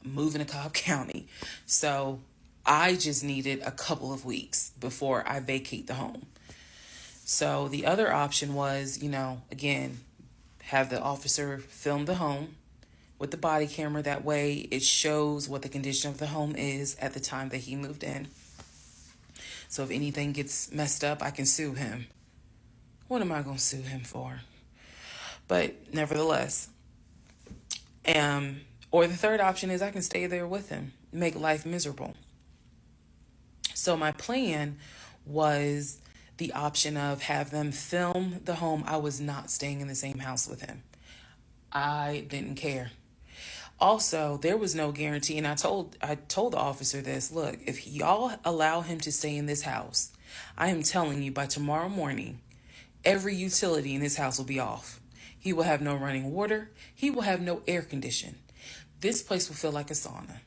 moving to Cobb County. So I just needed a couple of weeks before I vacate the home. So the other option was, again, have the officer film the home with the body camera. That way it shows what the condition of the home is at the time that he moved in. So if anything gets messed up, I can sue him. What am I going to sue him for? But nevertheless, or the third option is I can stay there with him, make life miserable. So my plan was the option of have them film the home. I was not staying in the same house with him. I didn't care. Also, there was no guarantee, and I told the officer this, look, if y'all allow him to stay in this house, I am telling you by tomorrow morning, every utility in his house will be off. He will have no running water. He will have no air condition. This place will feel like a sauna.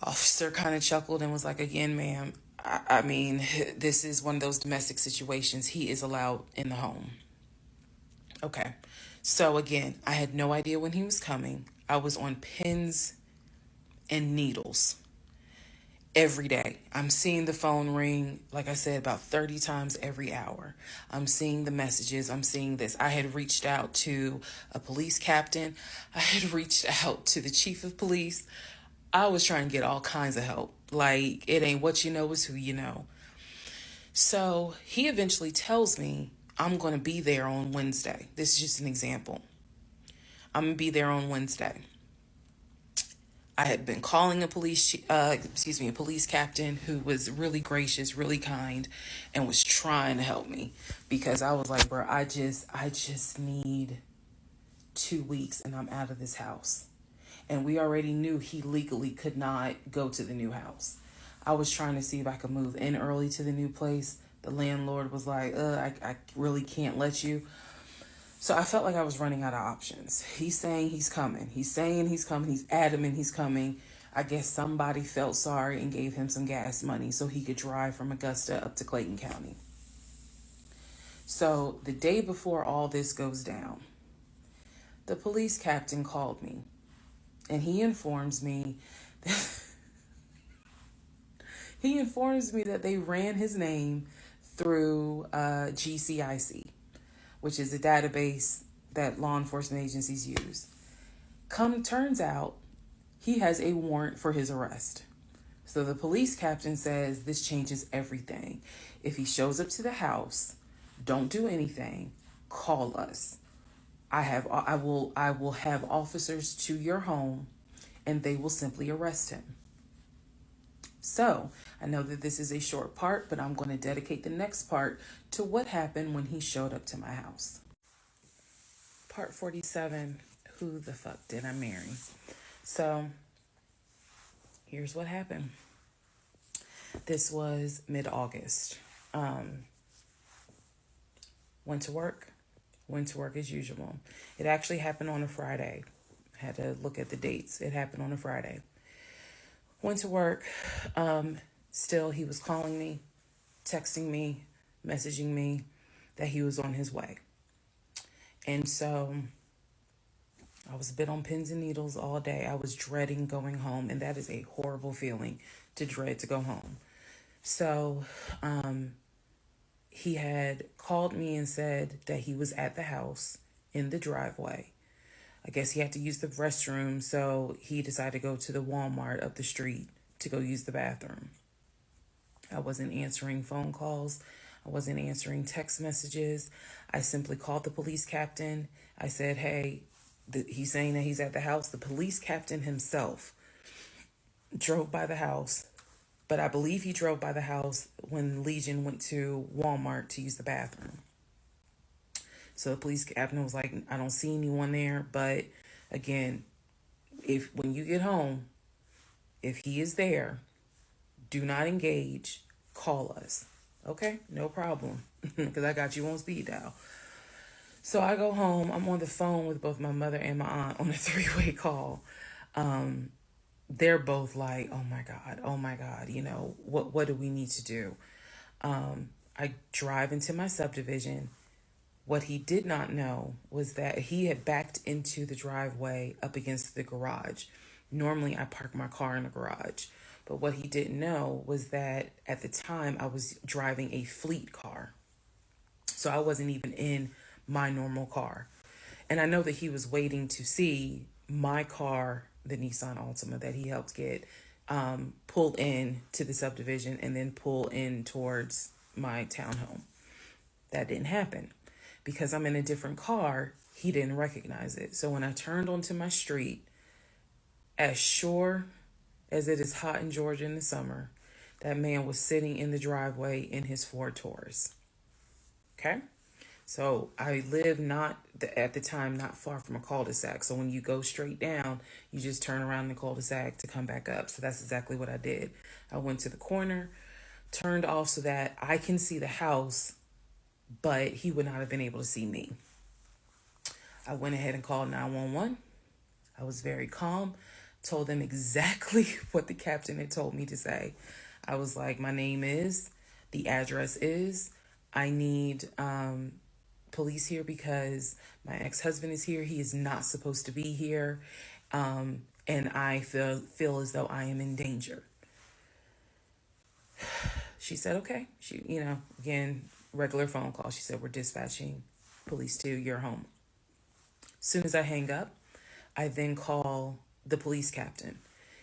Officer kind of chuckled and was like, again, ma'am, this is one of those domestic situations. He is allowed in the home. Okay. So again, I had no idea when he was coming. I was on pins and needles. every day. I'm seeing the phone ring, like I said, about 30 times every hour. I'm seeing the messages. I'm seeing this. I had reached out to a police captain. I had reached out to the chief of police. I was trying to get all kinds of help. Like, it ain't what you know, it's who you know. So he eventually tells me I'm going to be there on Wednesday. This is just an example. I'm going to be there on Wednesday. I had been calling a a police captain who was really gracious, really kind, and was trying to help me because I was like, bro, I just need 2 weeks and I'm out of this house. And we already knew he legally could not go to the new house. I was trying to see if I could move in early to the new place. The landlord was like, I really can't let you. So I felt like I was running out of options. He's saying he's coming. He's saying he's coming. He's adamant he's coming. I guess somebody felt sorry and gave him some gas money so he could drive from Augusta up to Clayton County. So the day before all this goes down, the police captain called me and he informs me that they ran his name through GCIC, which is a database that law enforcement agencies use. Turns out, he has a warrant for his arrest. So the police captain says this changes everything. If he shows up to the house, don't do anything, call us. I will have officers to your home and they will simply arrest him. So I know that this is a short part, but I'm going to dedicate the next part to what happened when he showed up to my house. Part 47, who the fuck did I marry? So here's what happened. This was mid-August. Went to work as usual. It actually happened on a Friday. I had to look at the dates. It happened on a Friday. Went to work. Still, he was calling me, texting me, messaging me that he was on his way. And so I was a bit on pins and needles all day. I was dreading going home, and that is a horrible feeling to dread to go home. So he had called me and said that he was at the house in the driveway. I guess he had to use the restroom, so he decided to go to the Walmart up the street to go use the bathroom. I wasn't answering phone calls. I wasn't answering text messages. I simply called the police captain. I said, hey, he's saying that he's at the house. The police captain himself drove by the house, but I believe he drove by the house when Legion went to Walmart to use the bathroom. So the police captain was like, I don't see anyone there. But again, when you get home, if he is there, do not engage, call us. Okay, no problem, because I got you on speed dial. So I go home. I'm on the phone with both my mother and my aunt on a 3-way call. They're both like, oh my God, you know, what do we need to do? I drive into my subdivision. What he did not know was that he had backed into the driveway up against the garage. Normally, I park my car in the garage. But what he didn't know was that at the time, I was driving a fleet car. So I wasn't even in my normal car. And I know that he was waiting to see my car, the Nissan Altima that he helped get, pull in to the subdivision and then pull in towards my townhome. That didn't happen. Because I'm in a different car, he didn't recognize it. So when I turned onto my street, as sure as it is hot in Georgia in the summer, that man was sitting in the driveway in his Ford Taurus. Okay? So I live at the time not far from a cul-de-sac. So when you go straight down, you just turn around the cul-de-sac to come back up. So that's exactly what I did. I went to the corner, turned off so that I can see the house, but he would not have been able to see me. I went ahead and called 911. I was very calm, told them exactly what the captain had told me to say. I was like, my name is, the address is, I need police here because my ex-husband is here. He is not supposed to be here. And I feel as though I am in danger. She said, okay. She, again, regular phone call. She said, we're dispatching police to your home. As soon as I hang up, I then call the police captain.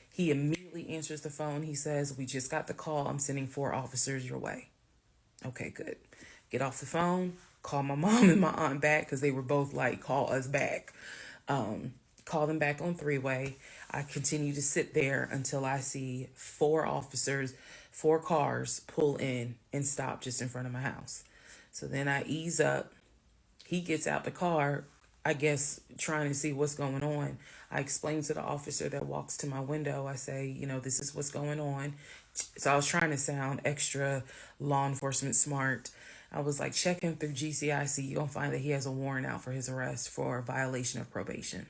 He immediately answers the phone. He says, we just got the call. I'm sending 4 officers your way. Okay, good. Get off the phone, call my mom and my aunt back because they were both like, call us back. Call them back on 3-way. I continue to sit there until I see 4 officers, 4 cars pull in and stop just in front of my house. So then I ease up. He gets out the car, I guess, trying to see what's going on. I explain to the officer that walks to my window, I say, this is what's going on. So I was trying to sound extra law enforcement smart. I was like, check him through GCIC. You're going to find that he has a warrant out for his arrest for violation of probation.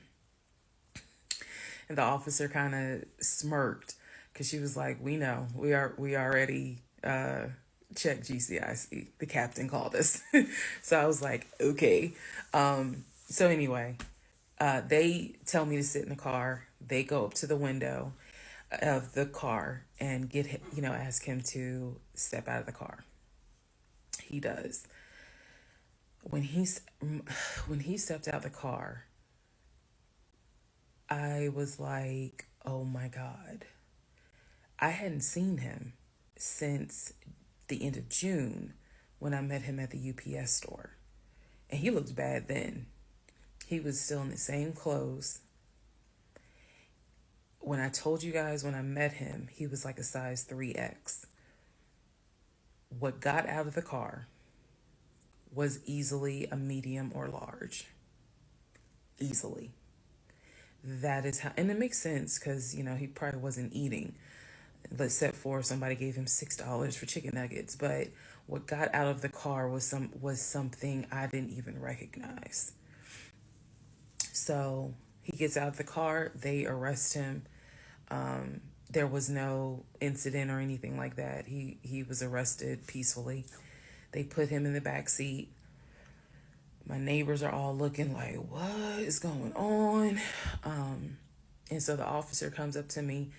And the officer kind of smirked because she was like, we know. We already checked GCIC. The captain called us. So I was like, okay. So anyway, they tell me to sit in the car. They go up to the window of the car and get him, ask him to step out of the car. He does. When he stepped out the car, I was like, oh my God. I hadn't seen him since the end of June when I met him at the UPS store. And he looked bad then. He was still in the same clothes. When I told you guys when I met him, he was like a size 3X. What got out of the car was easily a medium or large. Easily. That is how, and it makes sense because, he probably wasn't eating. Except for somebody gave him $6 for chicken nuggets. But what got out of the car was something I didn't even recognize. So he gets out of the car, they arrest him. There was no incident or anything like that. He was arrested peacefully. They put him in the back seat. My neighbors are all looking like, what is going on? And so the officer comes up to me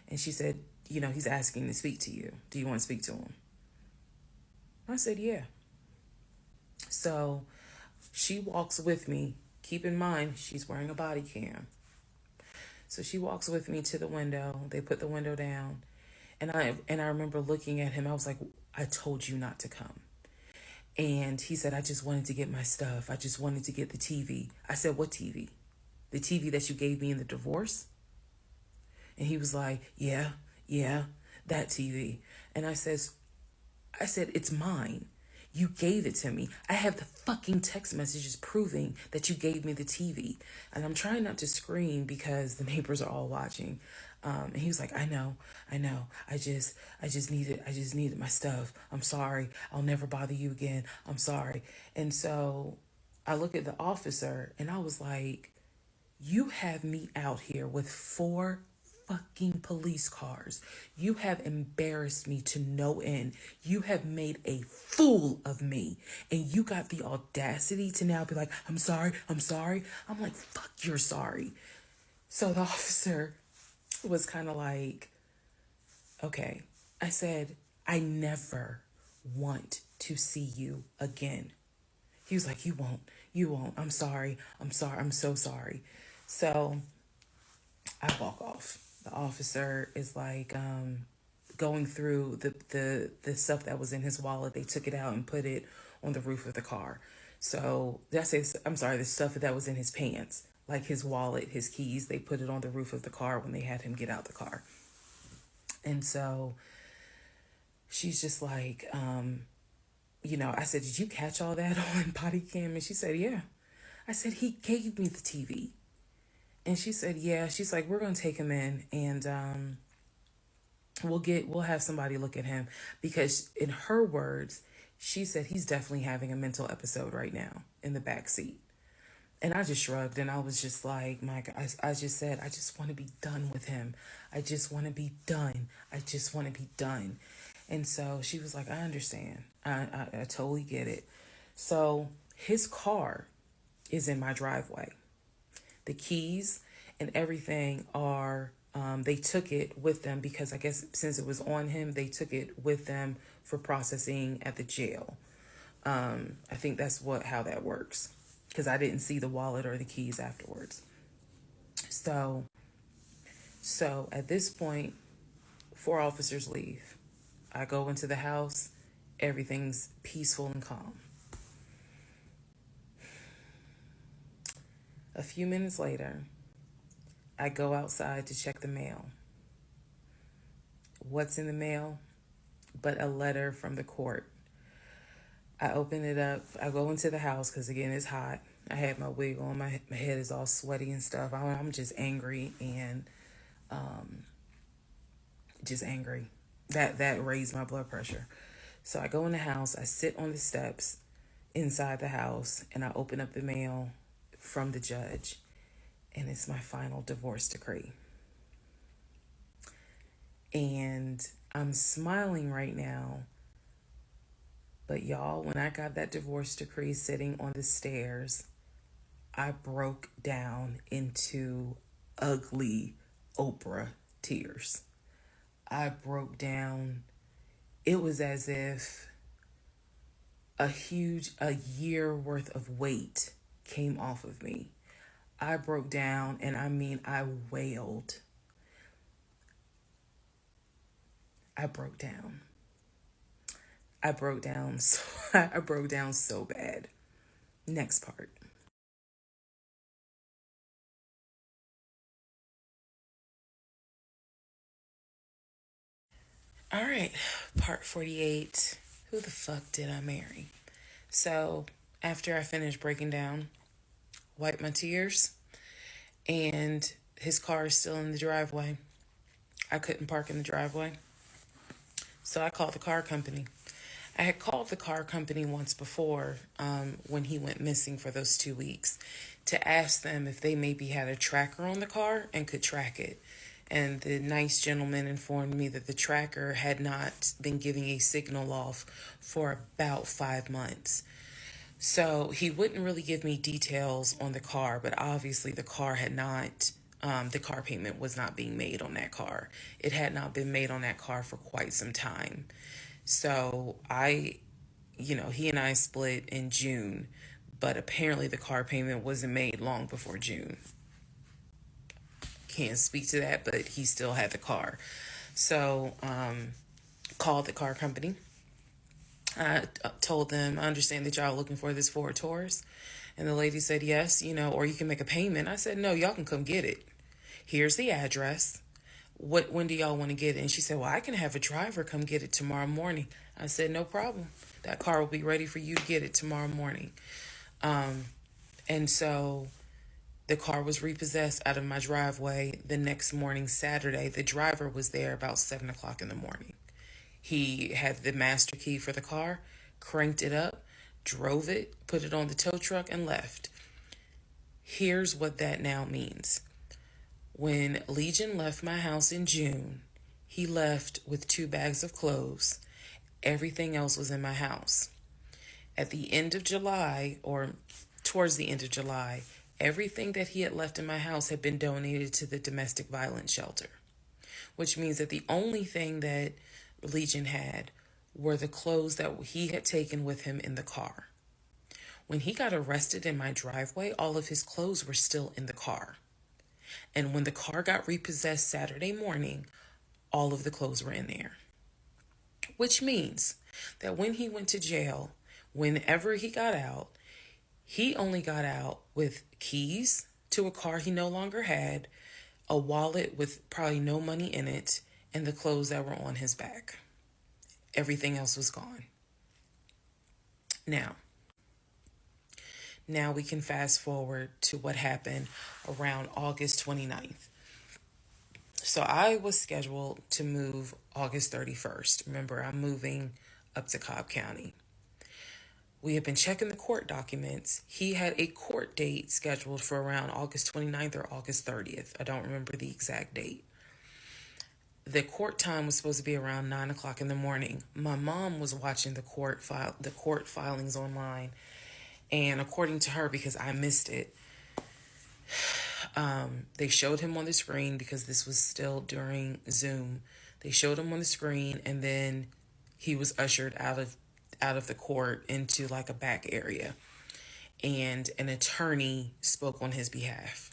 and she said, he's asking to speak to you. Do you want to speak to him? I said, yeah. So she walks with me. Keep in mind, she's wearing a body cam. So she walks with me to the window. They put the window down. And I remember looking at him. I was like, I told you not to come. And he said, I just wanted to get my stuff. I just wanted to get the TV. I said, what TV? The TV that you gave me in the divorce? And he was like, yeah, that TV. And I said, it's mine. You gave it to me. I have the fucking text messages proving that you gave me the TV. And I'm trying not to scream because the neighbors are all watching. And he was like, I know. I just needed my stuff. I'm sorry. I'll never bother you again. I'm sorry. And so I look at the officer and I was like, you have me out here with 4 fucking police cars. You have embarrassed me to no end. You have made a fool of me. And you got the audacity to now be like, I'm sorry. I'm like, fuck, you're sorry. So the officer was kind of like, okay. I said, I never want to see you again. He was like, you won't. I'm sorry. I'm so sorry. So I walk off. The officer is like going through the stuff that was in his wallet. They took it out and put it on the roof of the car. So the stuff that was in his pants, like his wallet, his keys, they put it on the roof of the car when they had him get out the car. And so she's just like, I said, did you catch all that on body cam? And she said, yeah. I said, he gave me the TV. And she said, yeah. She's like, we're going to take him in and we'll have somebody look at him, because in her words, she said he's definitely having a mental episode right now in the back seat. And I just shrugged and I was just like, Mike, I just said, I just want to be done with him. I just want to be done. And so she was like, I understand. I totally get it. So his car is in my driveway. The keys and everything are They took it with them because I guess since it was on him, they took it with them for processing at the jail. I think that's how that works, because I didn't see the wallet or the keys afterwards. So at this point, 4 officers leave. I go into the house. Everything's peaceful and calm. A few minutes later, I go outside to check the mail. What's in the mail but a letter from the court? I open it up. I go into the house because, again, it's hot. I had my wig on. My head is all sweaty and stuff. I'm just angry and just angry. That raised my blood pressure. So I go in the house. I sit on the steps inside the house, and I open up the mail from the judge, and it's my final divorce decree. And I'm smiling right now, but y'all, when I got that divorce decree sitting on the stairs, I broke down into ugly Oprah tears. I broke down. It was as if a year worth of weight came off of me. I broke down, and I mean, I wailed. I broke down. I broke down so bad. Next part. All right, part 48. Who the fuck did I marry? So, after I finished breaking down, wiped my tears, and his car is still in the driveway. I couldn't park in the driveway. So I called the car company. I had called the car company once before, when he went missing for those 2 weeks, to ask them if they maybe had a tracker on the car and could track it. And the nice gentleman informed me that the tracker had not been giving a signal off for about 5 months. So he wouldn't really give me details on the car, but obviously the car payment was not being made on that car. It had not been made on that car for quite some time. So he and I split in June, but apparently the car payment wasn't made long before June. Can't speak to that, but he still had the car. So, called the car company. I told them, I understand that y'all are looking for this Ford Taurus. And the lady said, yes, or you can make a payment. I said, no, y'all can come get it. Here's the address. When do y'all want to get it? And she said, well, I can have a driver come get it tomorrow morning. I said, no problem. That car will be ready for you to get it tomorrow morning. And so the car was repossessed out of my driveway the next morning, Saturday. The driver was there about 7 o'clock in the morning. He had the master key for the car, cranked it up, drove it, put it on the tow truck, and left. Here's what that now means. When Legion left my house in June, he left with 2 bags of clothes. Everything else was in my house. At the end of July, or towards the end of July, everything that he had left in my house had been donated to the domestic violence shelter, which means that the only thing that Legion had were the clothes that he had taken with him in the car. When he got arrested in my driveway, all of his clothes were still in the car. And when the car got repossessed Saturday morning, all of the clothes were in there. Which means that when he went to jail, whenever he got out, he only got out with keys to a car he no longer had, a wallet with probably no money in it, and the clothes that were on his back. Everything else was gone. Now we can fast forward to what happened around August 29th. So I was scheduled to move August 31st. Remember, I'm moving up to Cobb County. We had been checking the court documents. He had a court date scheduled for around August 29th or August 30th. I don't remember the exact date. The court time was supposed to be around 9 o'clock in the morning. My mom was watching the court filings online. And according to her, because I missed it, They showed him on the screen because this was still during Zoom. They showed him on the screen, and then he was ushered out of the court into like a back area, and an attorney spoke on his behalf.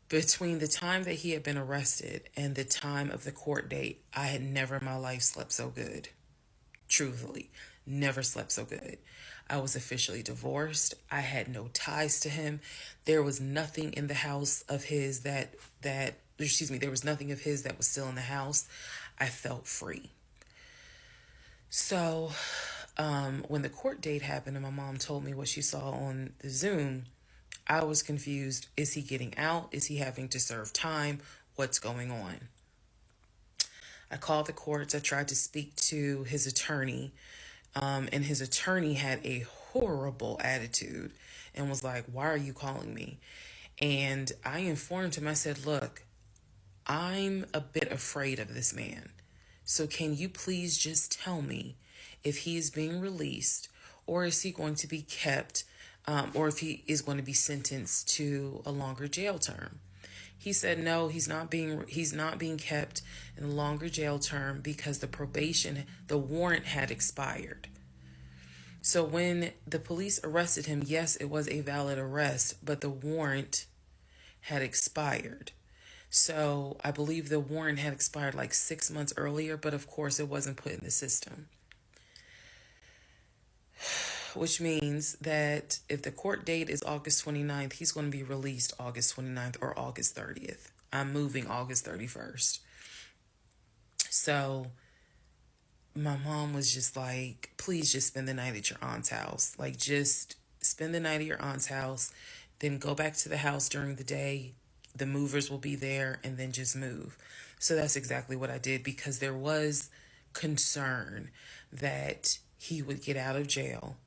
Between the time that he had been arrested and the time of the court date, I had never in my life slept so good. Truthfully, never slept so good. I was officially divorced. I had no ties to him. There was nothing in the house of his there was nothing of his that was still in the house. I felt free. So, when the court date happened and my mom told me what she saw on the Zoom, I was confused. Is he getting out? Is he having to serve time? What's going on? I called the courts. I tried to speak to his attorney, and his attorney had a horrible attitude and was like, "Why are you calling me?" And I informed him, I said, "Look, I'm a bit afraid of this man. So can you please just tell me if he is being released, or is he going to be kept, or if he is going to be sentenced to a longer jail term?" He said no, he's not being kept in a longer jail term because the warrant had expired. So when the police arrested him, yes, it was a valid arrest, but the warrant had expired. So I believe the warrant had expired like 6 months earlier, but of course it wasn't put in the system. Which means that if the court date is August 29th, he's going to be released August 29th or August 30th. I'm moving August 31st. So my mom was just like, please just spend the night at your aunt's house. Like, just spend the night at your aunt's house, then go back to the house during the day. The movers will be there, and then just move. So that's exactly what I did, because there was concern that he would get out of jail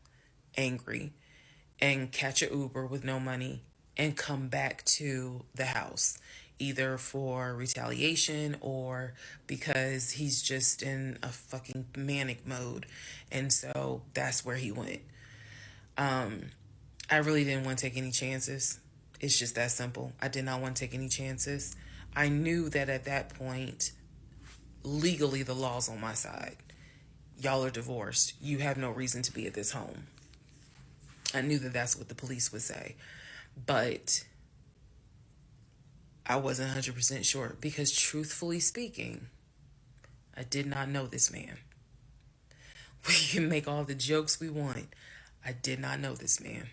angry and catch an Uber with no money and come back to the house, either for retaliation or because he's just in a fucking manic mode. And so that's where he went. I really didn't want to take any chances. It's just that simple. I did not want to take any chances. I knew that at that point, legally, the law's on my side. Y'all are divorced. You have no reason to be at this home. I knew that that's what the police would say. But I wasn't 100% sure, because truthfully speaking, I did not know this man. We can make all the jokes we want. I did not know this man.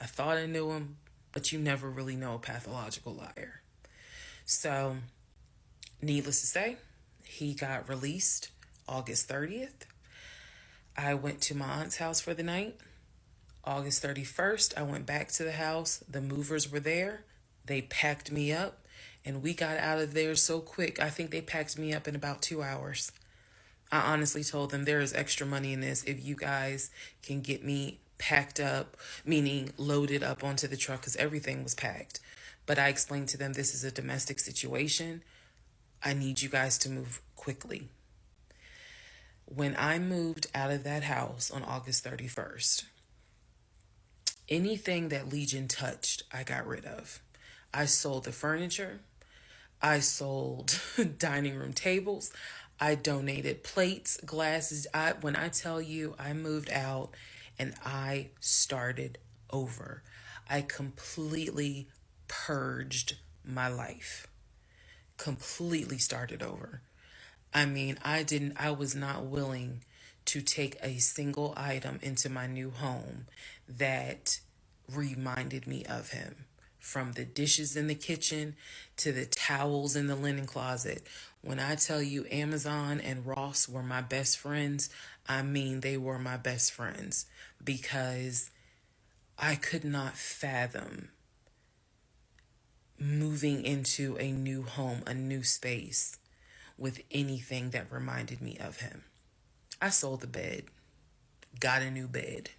I thought I knew him, but you never really know a pathological liar. So, needless to say, he got released August 30th. I went to my aunt's house for the night. August 31st, I went back to the house. The movers were there. They packed me up, and we got out of there so quick. I think they packed me up in about 2 hours. I honestly told them, there is extra money in this if you guys can get me packed up, meaning loaded up onto the truck, because everything was packed. But I explained to them, this is a domestic situation. I need you guys to move quickly. When I moved out of that house on August 31st, anything that Legion touched, I got rid of. I sold the furniture. I sold dining room tables. I donated plates, glasses. When I tell you, I moved out and I started over. I completely purged my life. Completely started over. I mean, I was not willing to take a single item into my new home that reminded me of him. From the dishes in the kitchen to the towels in the linen closet. When I tell you Amazon and Ross were my best friends, I mean they were my best friends, because I could not fathom moving into a new home, a new space, with anything that reminded me of him. I sold the bed, got a new bed.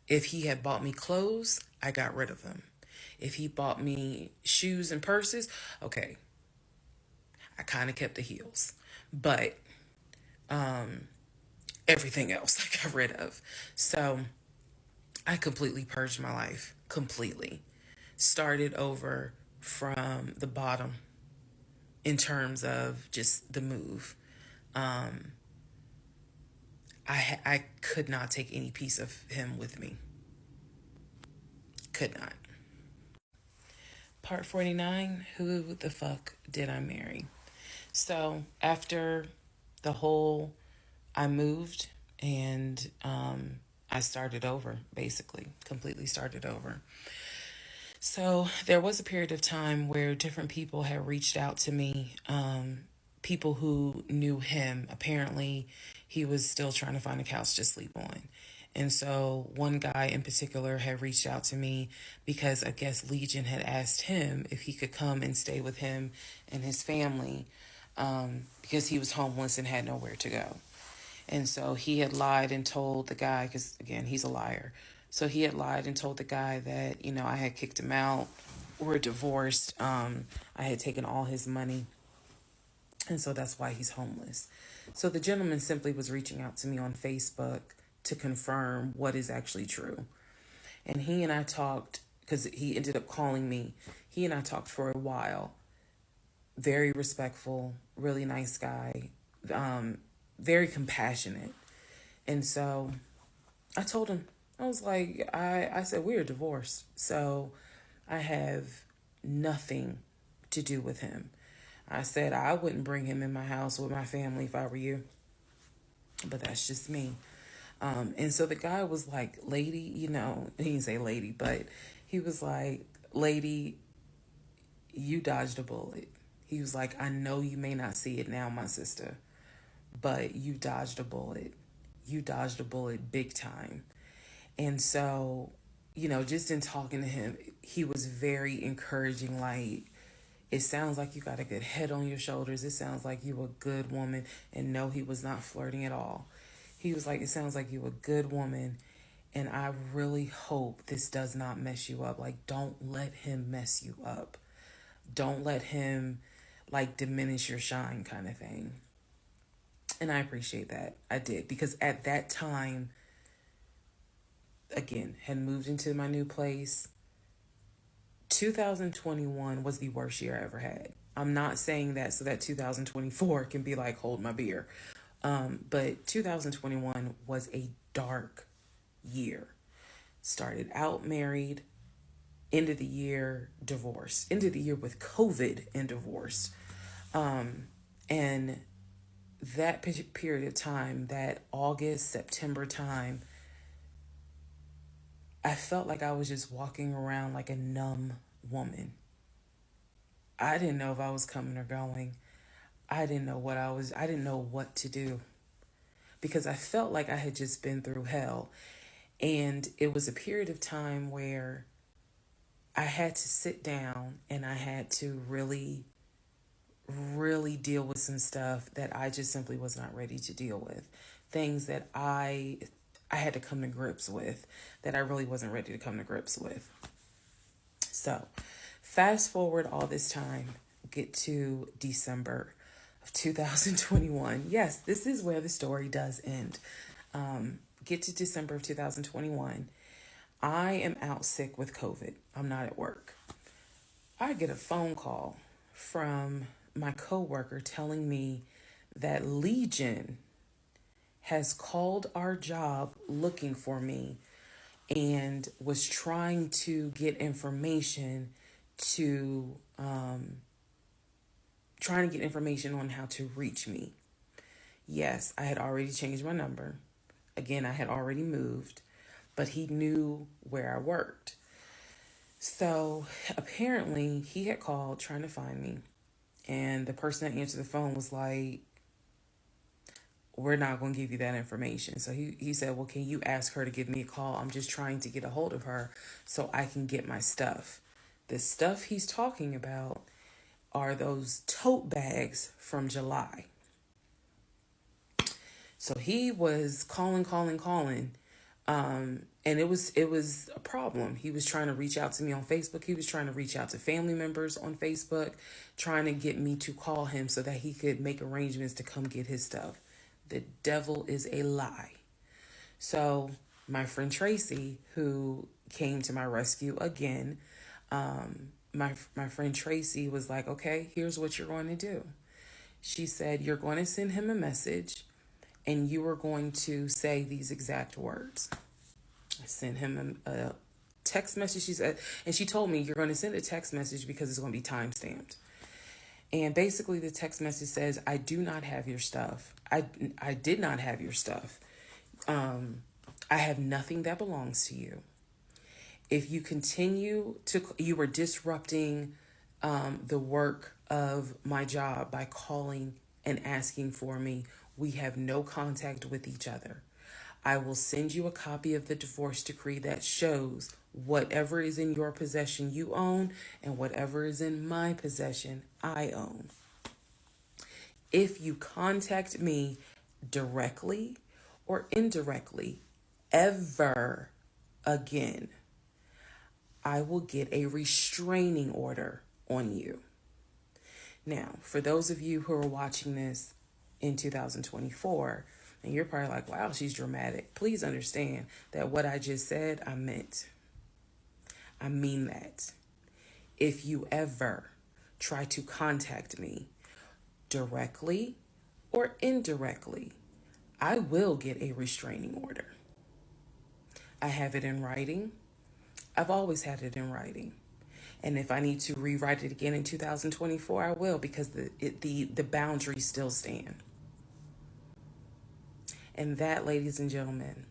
If he had bought me clothes, I got rid of them. If he bought me shoes and purses, okay, I kind of kept the heels. But everything else I got rid of. So I completely purged my life. Completely. Started over from the bottom in terms of just the move. Um, I could not take any piece of him with me. Could not. Part 49, who the fuck did I marry? So after the whole, I moved and I started over, basically, completely started over. So there was a period of time where different people had reached out to me, people who knew him. Apparently, he was still trying to find a couch to sleep on. And so one guy in particular had reached out to me because I guess Legion had asked him if he could come and stay with him and his family, because he was homeless and had nowhere to go. And so he had lied and told the guy, because again, he's a liar. So he had lied and told the guy that, I had kicked him out. We're divorced. I had taken all his money. And so that's why he's homeless. So the gentleman simply was reaching out to me on Facebook to confirm what is actually true. And he and I talked, because he ended up calling me. He and I talked for a while. Very respectful, really nice guy, very compassionate. And so I told him, I was like, I said, we're divorced. So I have nothing to do with him. I said, I wouldn't bring him in my house with my family if I were you. But that's just me. And so the guy was like, lady, he didn't say lady, but he was like, lady, you dodged a bullet. He was like, I know you may not see it now, my sister, but you dodged a bullet. You dodged a bullet big time. And so, just in talking to him, he was very encouraging. Like, it sounds like you got a good head on your shoulders. It sounds like you a good woman. And no, he was not flirting at all. He was like, it sounds like you a good woman. And I really hope this does not mess you up. Like, don't let him mess you up. Don't let him, like, diminish your shine kind of thing. And I appreciate that. I did. Because at that time, again, had moved into my new place. 2021 was the worst year I ever had. I'm not saying that so that 2024 can be like, hold my beer. But 2021 was a dark year. Started out married, end of the year divorced, end of the year with COVID and divorced. And that period of time, that August, September time, I felt like I was just walking around like a numb woman. I didn't know if I was coming or going. I didn't know what to do, because I felt like I had just been through hell. And it was a period of time where I had to sit down and I had to really, really deal with some stuff that I just simply was not ready to deal with. Things that I had to come to grips with that I really wasn't ready to come to grips with. So fast forward all this time, get to December of 2021. Yes, this is where the story does end. Get to December of 2021. I am out sick with COVID. I'm not at work. I get a phone call from my coworker telling me that Legion has called our job looking for me and was trying to get information on how to reach me. Yes, I had already changed my number. Again, I had already moved, but he knew where I worked. So apparently he had called trying to find me, and the person that answered the phone was like, we're not going to give you that information. So he said, well, can you ask her to give me a call? I'm just trying to get a hold of her so I can get my stuff. The stuff he's talking about are those tote bags from July. So he was calling. And it was a problem. He was trying to reach out to me on Facebook. He was trying to reach out to family members on Facebook, trying to get me to call him so that he could make arrangements to come get his stuff. The devil is a lie. So My friend Tracy, who came to my rescue again, my friend Tracy was like, okay, here's what you're going to do. She said, you're going to send him a message and you are going to say these exact words. I sent him a text message. She said, and she told me, you're going to send a text message because it's going to be time stamped. And basically the text message says, I do not have your stuff. I did not have your stuff. I have nothing that belongs to you. If you continue to, you are disrupting the work of my job by calling and asking for me. We have no contact with each other. I will send you a copy of the divorce decree that shows whatever is in your possession you own and whatever is in my possession I own. If you contact me directly or indirectly ever again, I will get a restraining order on you. Now, for those of you who are watching this in 2024, and you're probably like, wow, she's dramatic. Please understand that what I just said, I meant. I mean that. If you ever try to contact me directly or indirectly, I will get a restraining order. I have it in writing. I've always had it in writing. And if I need to rewrite it again in 2024, I will, because the boundaries still stand. And that, ladies and gentlemen,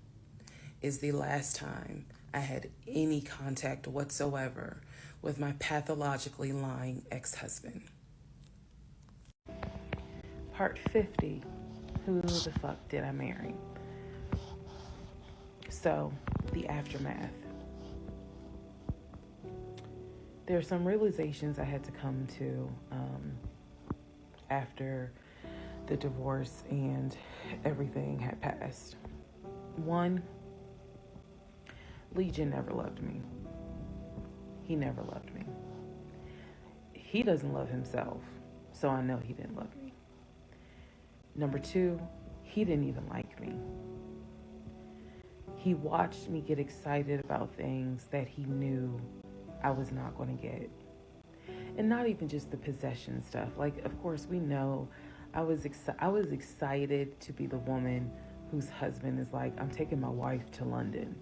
is the last time I had any contact whatsoever with my pathologically lying ex-husband. Part 50, who the fuck did I marry? So, the aftermath. There are some realizations I had to come to after the divorce and everything had passed. One, Legion never loved me. He never loved me. He doesn't love himself, so I know he didn't love me. Number two, he didn't even like me. He watched me get excited about things that he knew I was not going to get. And not even just the possession stuff. Like, of course, we know I was excited to be the woman whose husband is like, I'm taking my wife to London.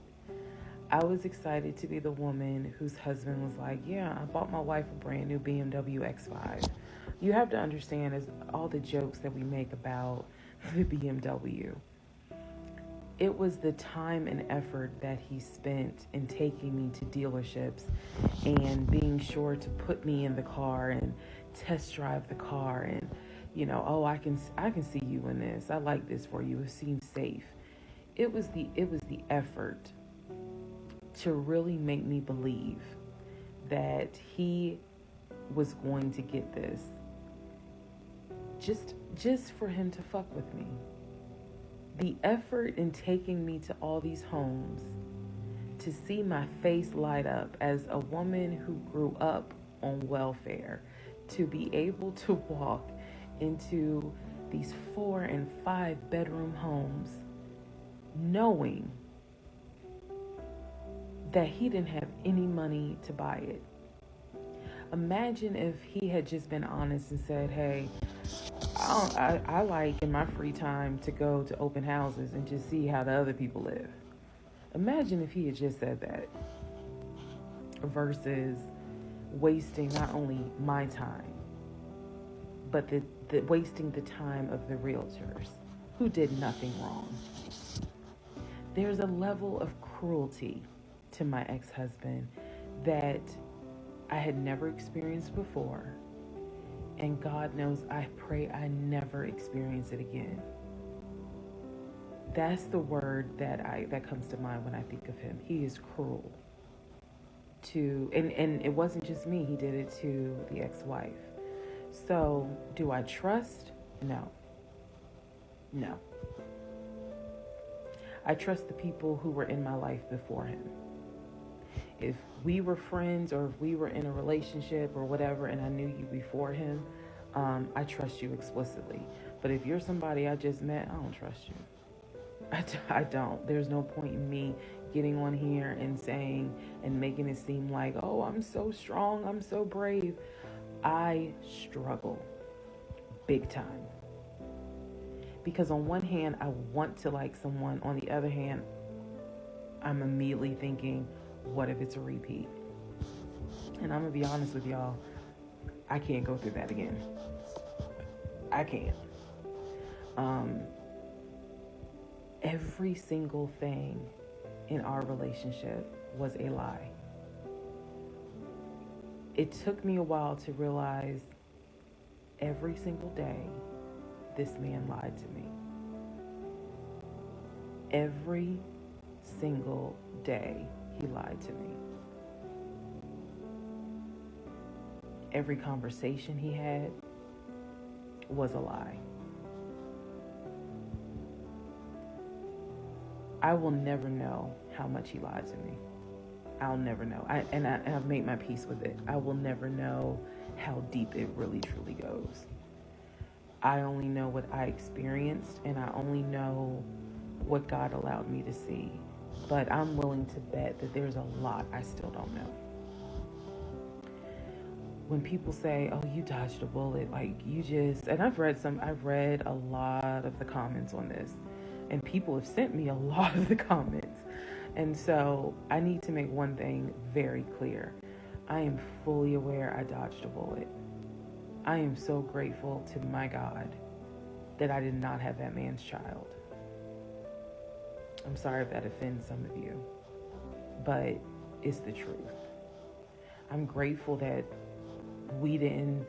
I was excited to be the woman whose husband was like, yeah, I bought my wife a brand new BMW X5. You have to understand, as all the jokes that we make about the BMW, it was the time and effort that he spent in taking me to dealerships and being sure to put me in the car and test drive the car and, you know, oh, I can see you in this. I like this for you. It seems safe. It was the effort to really make me believe that he was going to get this just for him to fuck with me. The effort in taking me to all these homes, to see my face light up as a woman who grew up on welfare, to be able to walk into these 4 and 5 bedroom homes, knowing that he didn't have any money to buy it. Imagine if he had just been honest and said, hey, I like in my free time to go to open houses and just see how the other people live. Imagine if he had just said that versus wasting not only my time, but the wasting the time of the realtors who did nothing wrong. There's a level of cruelty to my ex-husband that I had never experienced before. And God knows, I pray I never experience it again. That's the word that comes to mind when I think of him. He is cruel. And it wasn't just me, he did it to the ex-wife. So, do I trust? No. I trust the people who were in my life before him. If we were friends or if we were in a relationship or whatever and I knew you before him, I trust you explicitly. But if you're somebody I just met, I don't trust you. I don't. There's no point in me getting on here and saying and making it seem like, oh, I'm so strong, I'm so brave. I struggle big time. Because on one hand, I want to like someone. On the other hand, I'm immediately thinking, what if it's a repeat? And I'm going to be honest with y'all, I can't go through that again. I can't. Every single thing in our relationship was a lie. It took me a while to realize every single day this man lied to me. Every single day he lied to me. Every conversation he had was a lie. I will never know how much he lied to me. I'll never know. I've made my peace with it. I will never know how deep it really truly goes. I only know what I experienced, and I only know what God allowed me to see. But I'm willing to bet that there's a lot I still don't know. When people say, oh, you dodged a bullet, like you just, and I've read a lot of the comments on this, and people have sent me a lot of the comments. And so I need to make one thing very clear. I am fully aware I dodged a bullet. I am so grateful to my God that I did not have that man's child. I'm sorry if that offends some of you, but it's the truth. I'm grateful that we didn't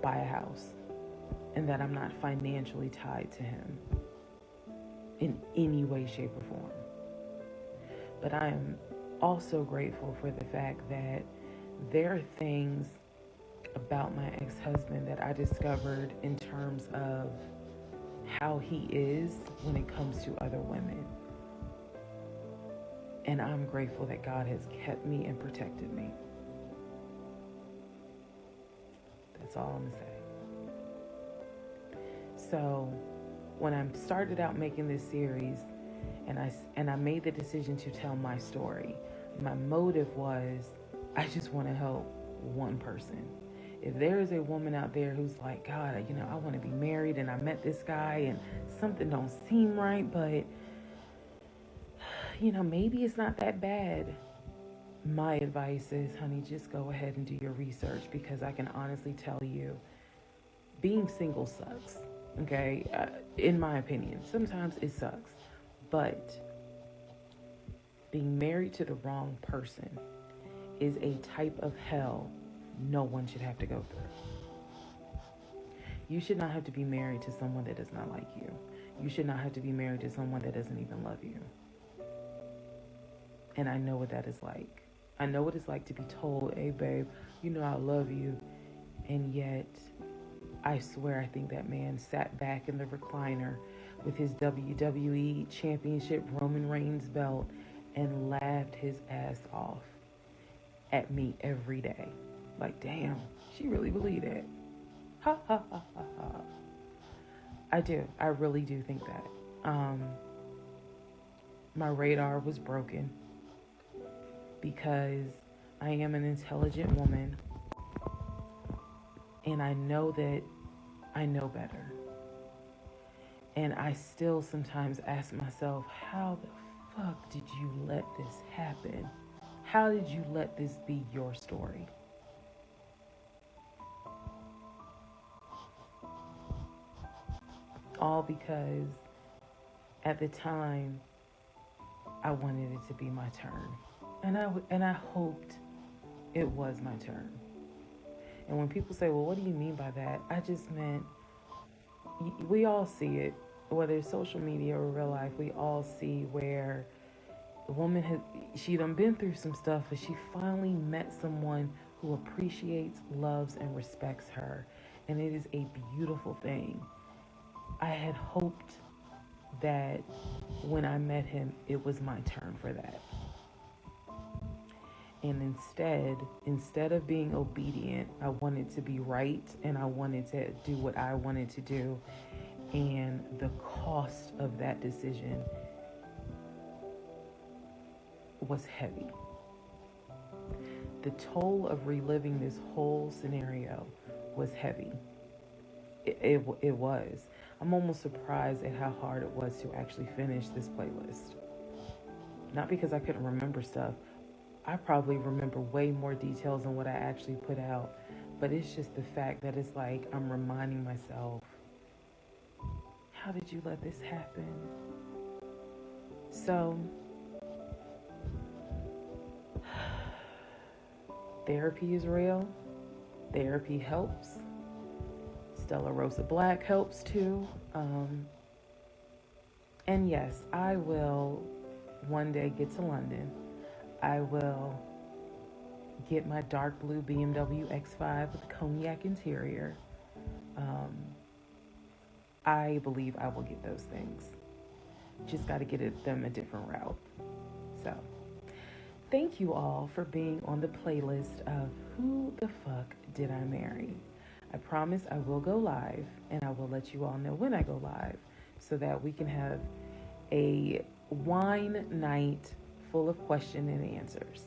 buy a house and that I'm not financially tied to him in any way, shape, or form. But I am also grateful for the fact that there are things about my ex-husband that I discovered in terms of how he is when it comes to other women. And I'm grateful that God has kept me and protected me. That's all I'm gonna say. So when I started out making this series and I made the decision to tell my story, my motive was I just want to help one person. If there is a woman out there who's like, God, I want to be married and I met this guy and something don't seem right, but maybe it's not that bad. My advice is, honey, just go ahead and do your research, because I can honestly tell you, being single sucks, okay? In my opinion, sometimes it sucks, but being married to the wrong person is a type of hell no one should have to go through. You should not have to be married to someone that does not like you. You should not have to be married to someone that doesn't even love you. And I know what that is like. I know what it's like to be told, hey, babe, I love you. And yet, I swear, I think that man sat back in the recliner with his WWE Championship Roman Reigns belt and laughed his ass off at me every day. Like, damn, she really believed it. Ha, ha, ha, ha, ha. I do. I really do think that. My radar was broken because I am an intelligent woman, and I know that I know better. And I still sometimes ask myself, how the fuck did you let this happen? How did you let this be your story? All because at the time I wanted it to be my turn. And I hoped it was my turn. And when people say, well, what do you mean by that? I just meant, we all see it, whether it's social media or real life, we all see where the woman she done been through some stuff, but she finally met someone who appreciates, loves, and respects her. And it is a beautiful thing. I had hoped that when I met him, it was my turn for that. And instead of being obedient, I wanted to be right, and I wanted to do what I wanted to do. And the cost of that decision was heavy. The toll of reliving this whole scenario was heavy. It was. I'm almost surprised at how hard it was to actually finish this playlist. Not because I couldn't remember stuff. I probably remember way more details than what I actually put out. But it's just the fact that it's like I'm reminding myself, how did you let this happen? So, therapy is real. Therapy helps. Stella Rosa Black helps too. And yes, I will one day get to London. I will get my dark blue BMW X5 with a cognac interior. I believe I will get those things. Just got to get them a different route. So, thank you all for being on the playlist of Who the Fuck Did I Marry? I promise I will go live, and I will let you all know when I go live so that we can have a wine night full of question and answers.